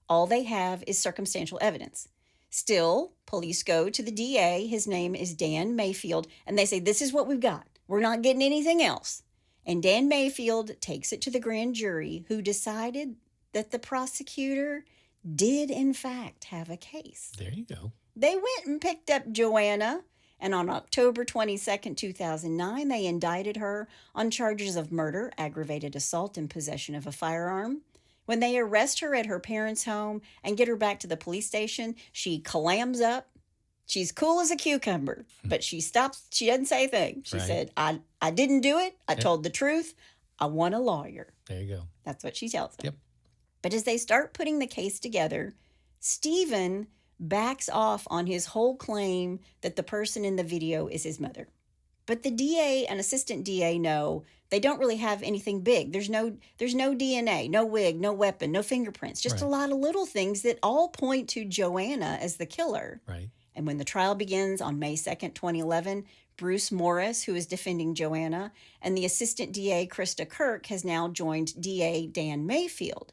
All they have is circumstantial evidence. Still, police go to the DA. His name is Dan Mayfield, and they say, this is what we've got. We're not getting anything else. And Dan Mayfield takes it to the grand jury, who decided that the prosecutor did, in fact, have a case. There you go. They went and picked up Joanna, and on October 22nd, 2009, they indicted her on charges of murder, aggravated assault, and possession of a firearm. When they arrest her at her parents' home and get her back to the police station, she clams up. She's cool as a cucumber, but she stops. She doesn't say a thing. She Right. said, I didn't do it. I told the truth. I want a lawyer. There you go. That's what she tells them. Yep. But as they start putting the case together, Stephen backs off on his whole claim that the person in the video is his mother. But the DA and assistant DA know they don't really have anything big. There's no DNA, no wig, no weapon, no fingerprints, just a Right. lot of little things that all point to Joanna as the killer. Right. And when the trial begins on May 2nd, 2011, Bruce Morris, who is defending Joanna, and the assistant DA, Krista Kirk, has now joined DA Dan Mayfield.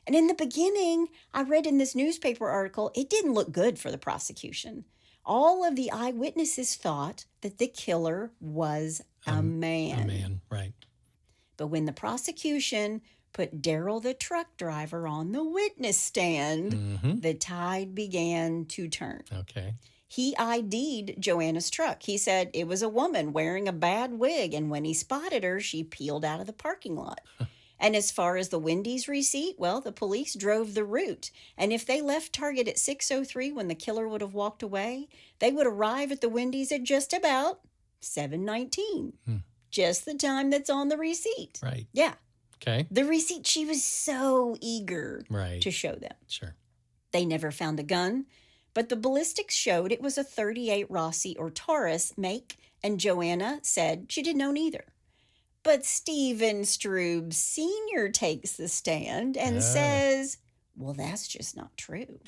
And in the beginning, I read in this newspaper article, it didn't look good for the prosecution. All of the eyewitnesses thought that the killer was a man. A man. Right. But when the prosecution put Daryl, the truck driver, on the witness stand, the tide began to turn. Okay. He ID'd Joanna's truck. He said it was a woman wearing a bad wig, and when he spotted her, she peeled out of the parking lot. And as far as the Wendy's receipt, well, the police drove the route. And if they left Target at 6:03 when the killer would have walked away, they would arrive at the Wendy's at just about 7:19. Just the time that's on the receipt. Right. Yeah. Okay. The receipt, she was so eager Right. to show them. Sure. They never found the gun, but the ballistics showed it was a .38 Rossi or Taurus make, and Joanna said she didn't know neither. But Stephen Strube Sr. takes the stand and says, well, that's just not true.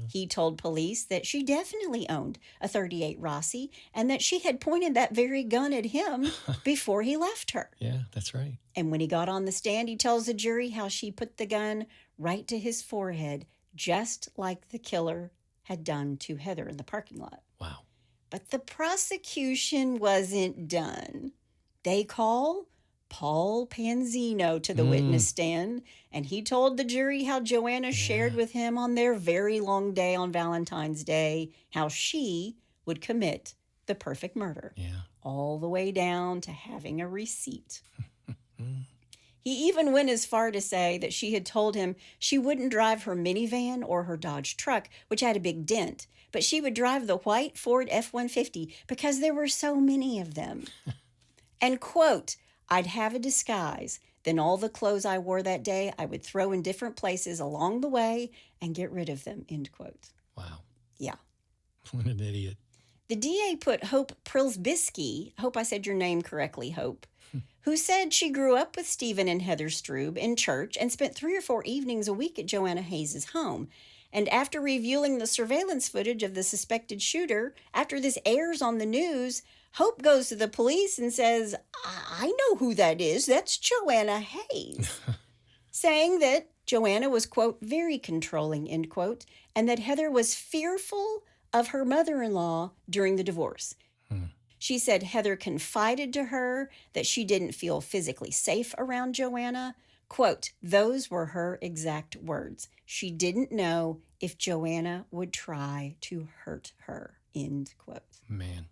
He told police that she definitely owned a .38 Rossi and that she had pointed that very gun at him before he left her. Yeah, that's right. And when he got on the stand, he tells the jury how she put the gun right to his forehead, just like the killer had done to Heather in the parking lot. Wow. But the prosecution wasn't done. They call Paul Panzino to the witness stand, and he told the jury how Joanna shared with him on their very long day on Valentine's Day how she would commit the perfect murder, Yeah. all the way down to having a receipt. He even went as far to say that she had told him she wouldn't drive her minivan or her Dodge truck, which had a big dent, but she would drive the white Ford F-150 because there were so many of them. And, quote, I'd have a disguise. Then all the clothes I wore that day, I would throw in different places along the way and get rid of them, end quote. Wow. Yeah. What an idiot. The DA put Hope Prilsbisky, hope I said your name correctly, Hope, who said she grew up with Stephen and Heather Strube in church and spent 3 or 4 evenings a week at Joanna Hayes' home. And after reviewing the surveillance footage of the suspected shooter, after this airs on the news, Hope goes to the police and says, I know who that is. That's Joanna Hayes. Saying that Joanna was, quote, very controlling, end quote, and that Heather was fearful of her mother-in-law during the divorce. She said Heather confided to her that she didn't feel physically safe around Joanna, Quote, those were her exact words. She didn't know if Joanna would try to hurt her, end quote. Man.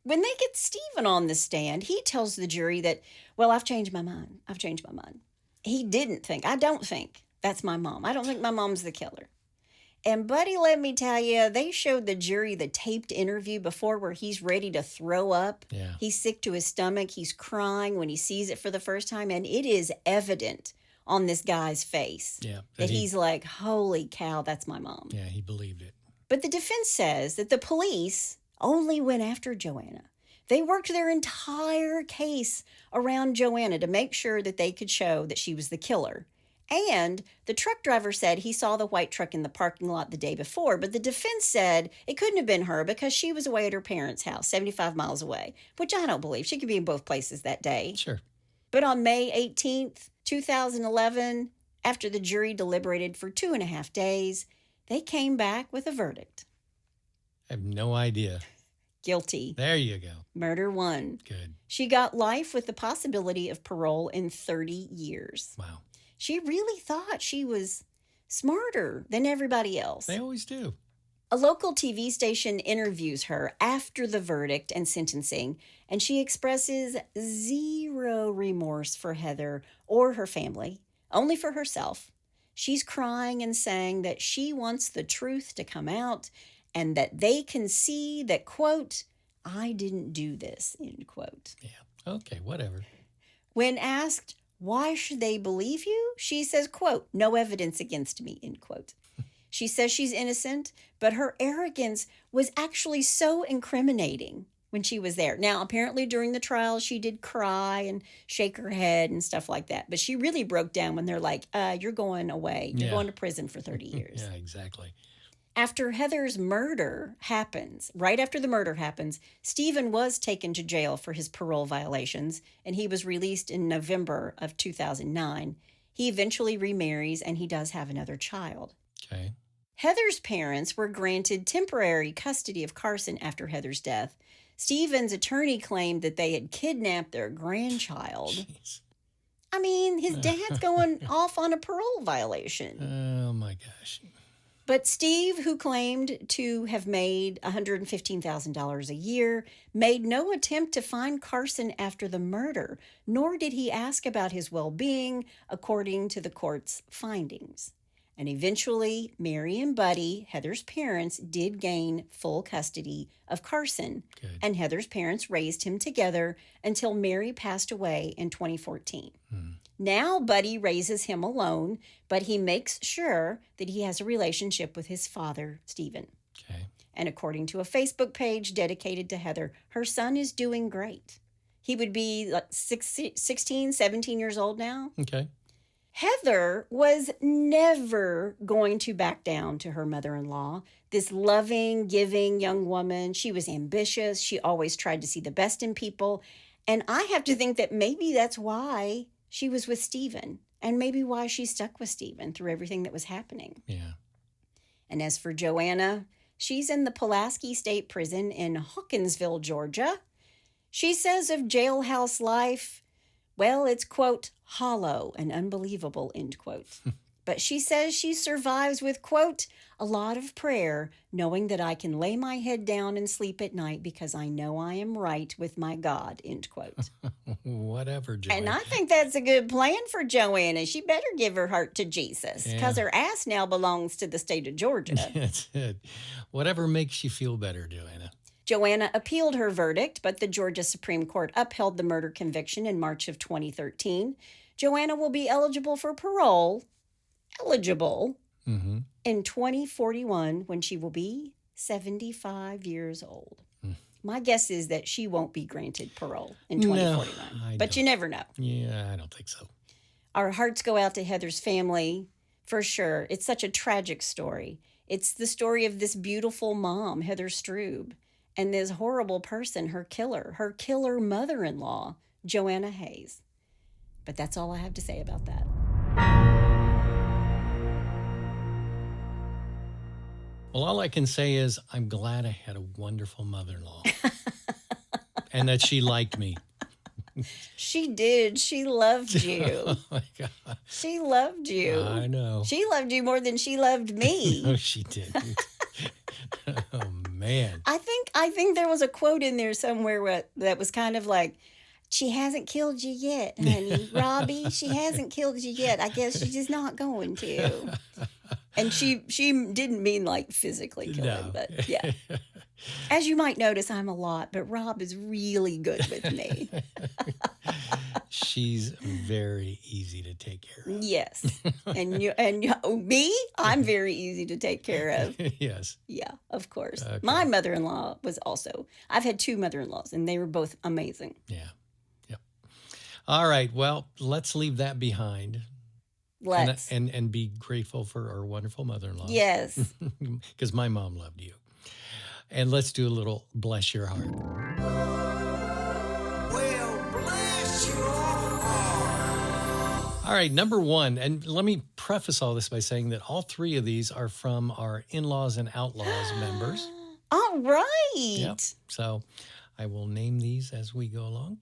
When they get Stephen on the stand, he tells the jury that, well, I've changed my mind. I've changed my mind. He didn't think, I don't think that's my mom. I don't think my mom's the killer. And buddy, let me tell you, they showed the jury the taped interview before where he's ready to throw up. Yeah. He's sick to his stomach. He's crying when he sees it for the first time. And it is evident on this guy's face that he's like, holy cow, that's my mom. Yeah, he believed it. But the defense says that the police only went after Joanna. They worked their entire case around Joanna to make sure that they could show that she was the killer. And the truck driver said he saw the white truck in the parking lot the day before, but the defense said it couldn't have been her because she was away at her parents' house, 75 miles away, which I don't believe. She could be in both places that day. Sure. But on May 18th, 2011, after the jury deliberated for 2.5 days, they came back with a verdict. I have no idea. Guilty. There you go. Murder 1. Good. She got life with the possibility of parole in 30 years. Wow. She really thought she was smarter than everybody else. They always do. A local TV station interviews her after the verdict and sentencing, and she expresses zero remorse for Heather or her family, only for herself. She's crying and saying that she wants the truth to come out and that they can see that, quote, I didn't do this, end quote. Yeah. Okay, whatever. When asked, why should they believe you? She says, quote, no evidence against me, end quote. She says she's innocent, but her arrogance was actually so incriminating when she was there. Now, apparently during the trial, she did cry and shake her head and stuff like that. But she really broke down when they're like, you're going away. You're going to prison for 30 years. Yeah, exactly. After Heather's murder happens, right after the murder happens, Stephen was taken to jail for his parole violations, and he was released in November of 2009. He eventually remarries, and he does have another child. Okay. Heather's parents were granted temporary custody of Carson after Heather's death. Stephen's attorney claimed that they had kidnapped their grandchild. Jeez. I mean, his dad's going off on a parole violation. Oh, my gosh. But Steve, who claimed to have made $115,000 a year, made no attempt to find Carson after the murder, nor did he ask about his well-being, according to the court's findings. And eventually, Mary and Buddy, Heather's parents, did gain full custody of Carson. Good. And Heather's parents raised him together until Mary passed away in 2014. Now Buddy raises him alone, but he makes sure that he has a relationship with his father, Stephen. Okay. And according to a Facebook page dedicated to Heather, her son is doing great. He would be like 16, 17 years old now. Okay. Heather was never going to back down to her mother-in-law, this loving, giving young woman. She was ambitious. She always tried to see the best in people. And I have to think that maybe that's why she was with Stephen, and maybe why she stuck with Stephen through everything that was happening. Yeah. And as for Joanna, she's in the Pulaski State Prison in Hawkinsville, Georgia. She says of jailhouse life, well, it's, quote, hollow and unbelievable, end quote. But she says she survives with, quote, a lot of prayer, knowing that I can lay my head down and sleep at night because I know I am right with my God, end quote. Whatever, Joanne. And I think that's a good plan for Joanna. She better give her heart to Jesus because her ass now belongs to the state of Georgia. That's it. Whatever makes you feel better, Joanna. Joanna appealed her verdict, but the Georgia Supreme Court upheld the murder conviction in March of 2013. Joanna will be eligible for parole, in 2041 when she will be 75 years old. My guess is that she won't be granted parole in 2041, but you never know. Yeah, I don't think so. Our hearts go out to Heather's family, for sure. It's such a tragic story. It's the story of this beautiful mom, Heather Strube, and this horrible person, her killer mother-in-law, Joanna Hayes. But that's all I have to say about that. Well, all I can say is I'm glad I had a wonderful mother-in-law and that she liked me. She did. She loved you. Oh my God. She loved you. I know. She loved you more than she loved me. No, she didn't. Oh man. I think there was a quote in there somewhere that was kind of like, "She hasn't killed you yet, honey. Robbie, she hasn't killed you yet. I guess she's just not going to." And she didn't mean like physically kill him, No. but yeah. As you might notice, I'm a lot, but Rob is really good with me. She's very easy to take care of. Yes. And me, I'm very easy to take care of. Yes. Yeah, of course. Okay. My mother-in-law was also, I've had 2 mother-in-laws and they were both amazing. Yeah. Yep. All right. Well, let's leave that behind. Let's. And be grateful for our wonderful mother-in-law. Yes. Because my mom loved you. And let's do a little bless your heart. Well, bless your heart. All right, number 1. And let me preface all this by saying that all 3 of these are from our In-Laws and Outlaws members. All right. Yep. So I will name these as we go along.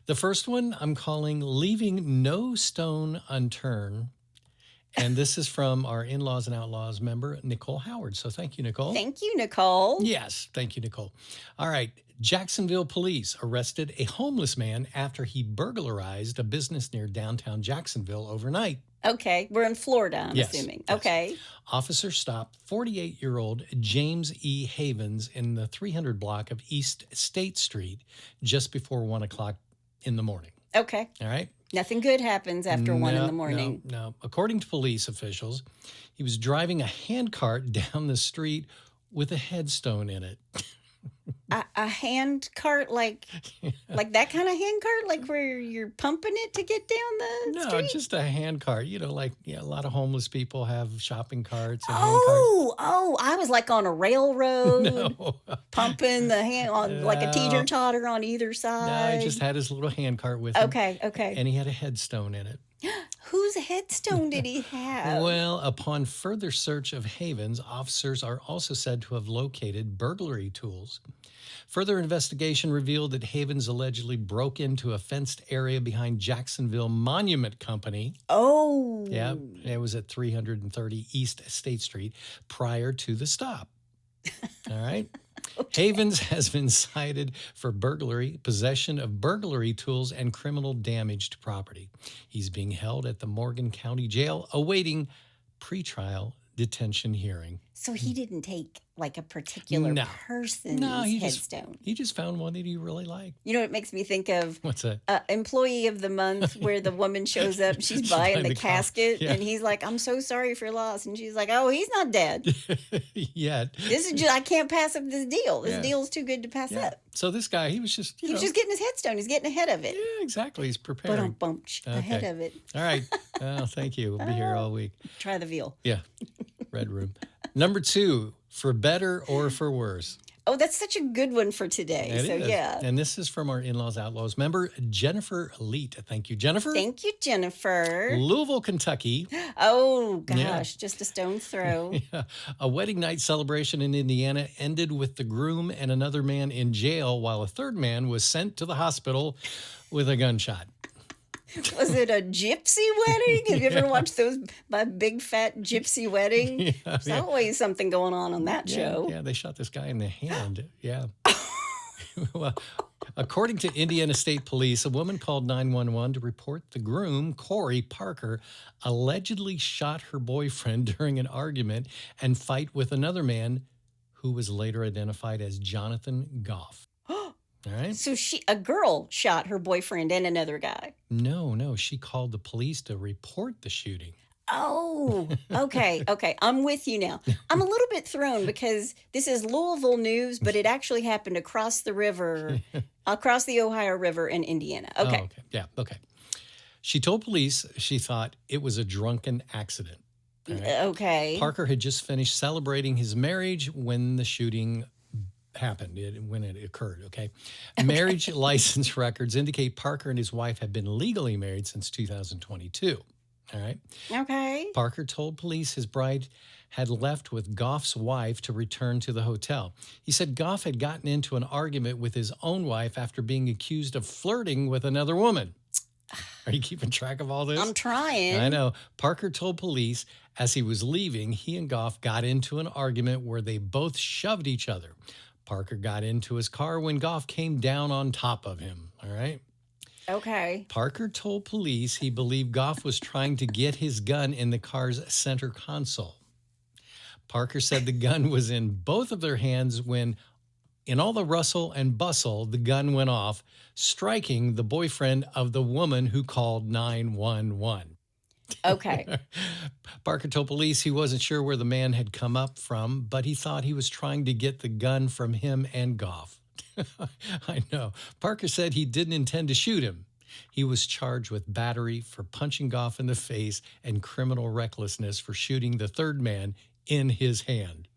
The first one I'm calling Leaving No Stone Unturned. And this is from our In-Laws and Outlaws member, Nicole Howard. So thank you, Nicole. Thank you, Nicole. Yes, thank you, Nicole. All right. Jacksonville police arrested a homeless man after he burglarized a business near downtown Jacksonville overnight. Okay. We're in Florida, I'm Yes, assuming. yes. Okay. Officers stopped 48-year-old James E. Havens in the 300 block of East State Street just before 1 o'clock in the morning. Okay. All right. Nothing good happens after 1 in No, the morning. No. According to police officials, he was driving a handcart down the street with a headstone in it. A hand cart, like that kind of hand cart, like where you're pumping it to get down the No, street? just a handcart. You know, like a lot of homeless people have shopping carts and Oh, I was like on a railroad, handcarts. No, pumping the hand on like a No. teeter-totter on either no, side. he just had his little handcart with him. Okay. And he had a headstone in it. Whose headstone did he have? Well, upon further search of Havens, officers are also said to have located burglary tools. Further investigation revealed that Havens allegedly broke into a fenced area behind Jacksonville Monument Company. Oh. Yeah, it was at 330 East State Street prior to the stop. All right. Havens has been cited for burglary, possession of burglary tools, and criminal damage to property. He's being held at the Morgan County Jail awaiting pretrial detention hearing. So he didn't take like a particular No. person's headstone. He just found one that he really liked. You know, it makes me think of What's that? Employee of the Month, where the woman shows up, she's buying the casket, yeah. and he's like, "I'm so sorry for your loss," and she's like, "Oh, he's not dead. Yet. This is just I can't pass up this deal. This Yeah. deal's too good to pass Yeah. up." So this guy, he was just, He was just getting his headstone. He's getting ahead of it. yeah, exactly. He's But preparing. ahead Okay. of it. All right. Well, thank you. We'll be here all week. Try the veal. Yeah. Red Room. Number 2, for better or for worse. Oh, that's such a good one for today. It so is. yeah. And this is from our In-Laws Outlaws member, Jennifer Leet. Thank you, Jennifer. Thank you, Jennifer. Louisville, Kentucky. Oh gosh, Yeah. just a stone's throw. A wedding night celebration in Indiana ended with the groom and another man in jail while a third man was sent to the hospital with a gunshot. Was it a gypsy wedding? Have you ever watched those My Big Fat Gypsy Wedding? There's always something going on that show. Yeah, they shot this guy in the hand. Yeah. Well, according to Indiana State Police, a woman called 911 to report the groom, Corey Parker, allegedly shot her boyfriend during an argument and fight with another man who was later identified as Jonathan Goff. All right. So a girl shot her boyfriend and another guy. No, she called the police to report the shooting. Oh, okay. I'm with you now. I'm a little bit thrown because this is Louisville news, but it actually happened across the river, across the Ohio River in Indiana. Okay. Oh, okay. Yeah, okay. She told police she thought it was a drunken accident. All right? Okay. Parker had just finished celebrating his marriage when the shooting happened, when it occurred, okay? Marriage license records indicate Parker and his wife have been legally married since 2022. All right. Okay. Parker told police his bride had left with Goff's wife to return to the hotel. He said Goff had gotten into an argument with his own wife after being accused of flirting with another woman. Are you keeping track of all this? I'm trying. I know. Parker told police as he was leaving, he and Goff got into an argument where they both shoved each other. Parker got into his car when Goff came down on top of him. All right. Okay. Parker told police he believed Goff was trying to get his gun in the car's center console. Parker said the gun was in both of their hands when, in all the rustle and bustle, the gun went off, striking the boyfriend of the woman who called 911. Okay. Parker told police he wasn't sure where the man had come up from, but he thought he was trying to get the gun from him and Goff. I know. Parker said he didn't intend to shoot him. He was charged with battery for punching Goff in the face and criminal recklessness for shooting the third man in his hand.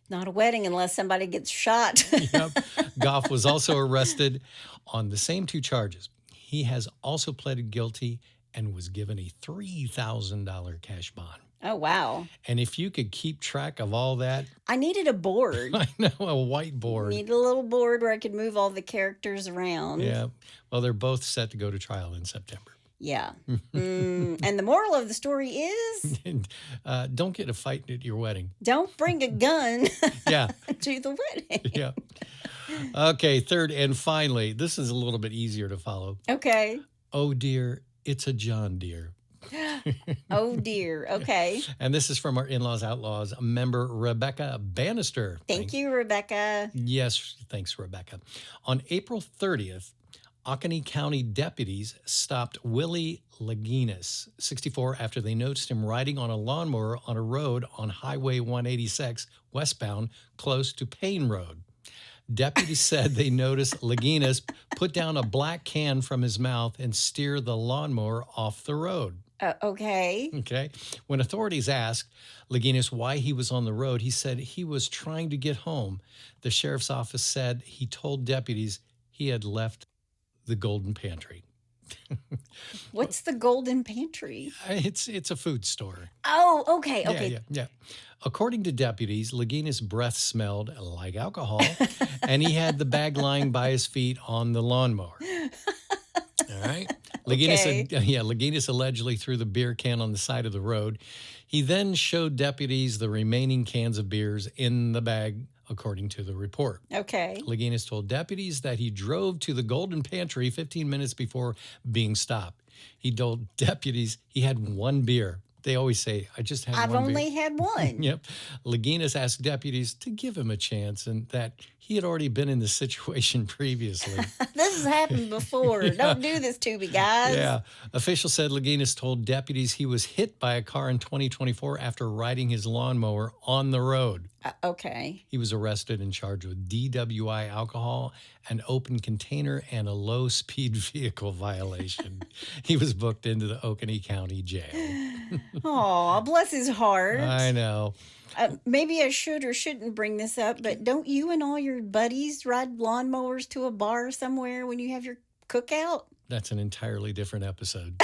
Not a wedding unless somebody gets shot. Yep. Goff was also arrested on the same two charges. He has also pleaded guilty and was given a $3,000 cash bond. Oh, wow. And if you could keep track of all that, I needed a board. I know, a whiteboard. Needed a little board where I could move all the characters around. Yeah. Well, they're both set to go to trial in September. Yeah. And the moral of the story is Don't get a fight at your wedding. don't bring a gun Yeah. to the wedding. Yeah. Okay. Third and finally, this is a little bit easier to follow. Okay. Oh, dear. It's a John Deere. Oh, dear. Okay. And this is from our In-Laws Outlaws member, Rebecca Bannister. Thank you, Rebecca. Yes, thanks, Rebecca. On April 30th, Oconee County deputies stopped Willie Laginas, 64, after they noticed him riding on a lawnmower on a road on Highway 186 westbound close to Payne Road. Deputies said they noticed Laginas put down a black can from his mouth and steer the lawnmower off the road. Okay. Okay. When authorities asked Laginas why he was on the road, he said he was trying to get home. The sheriff's office said he told deputies he had left the Golden Pantry. What's the Golden Pantry? It's a food store. Oh, okay. Okay. Yeah. According to deputies, Laginas' breath smelled like alcohol, and he had the bag lying by his feet on the lawnmower. All right. Laginas allegedly threw the beer can on the side of the road. He then showed deputies the remaining cans of beers in the bag, according to the report. Okay. Laginas told deputies that he drove to the Golden Pantry 15 minutes before being stopped. He told deputies he had one beer. They always say, I just had I've one only beer. had one. Yep. Laginas asked deputies to give him a chance and that he had already been in the situation previously. This has happened before. Don't do this to me, guys. Yeah. Officials said Laginas told deputies he was hit by a car in 2024 after riding his lawnmower on the road. Okay. He was arrested and charged with DWI alcohol, an open container, and a low-speed vehicle violation. He was booked into the Oconee County Jail. Oh, bless his heart. I know. Maybe I should or shouldn't bring this up, but don't you and all your buddies ride lawnmowers to a bar somewhere when you have your cookout? That's an entirely different episode.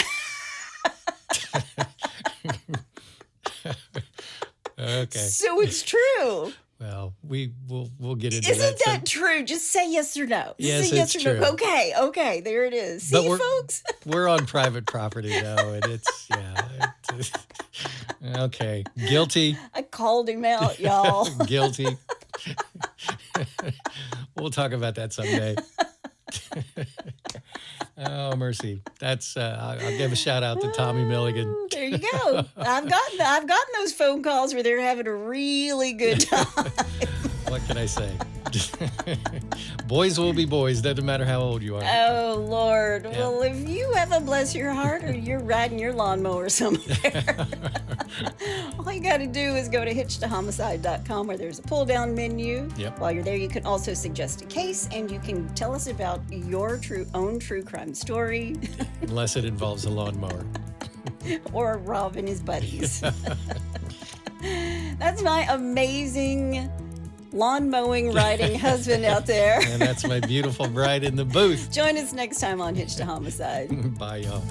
Okay. So it's true. Well, we'll get into Isn't that. that true? Just say yes or no. Just Yes, say yes it's or no. true. Okay, there it is. But See, we're- folks? We're on private property, though, and it's, okay. Guilty. I called him out, y'all. Guilty. We'll talk about that someday. Oh, mercy. That's I'll give a shout out to Tommy Milligan. There you go. I've gotten those phone calls where they're having a really good time. What can I say? Boys will be boys, doesn't matter how old you are. Oh, Lord. Yeah. Well, if you have a bless your heart or you're riding your lawnmower somewhere, all you got to do is go to hitchtohomicide.com where there's a pull-down menu. Yep. While you're there, you can also suggest a case and you can tell us about your own true crime story Unless it involves a lawnmower. or Rob and his buddies. That's my amazing lawn mowing riding husband out there. And that's my beautiful bride in the booth. Join us next time on Hitch to Homicide. Bye, y'all.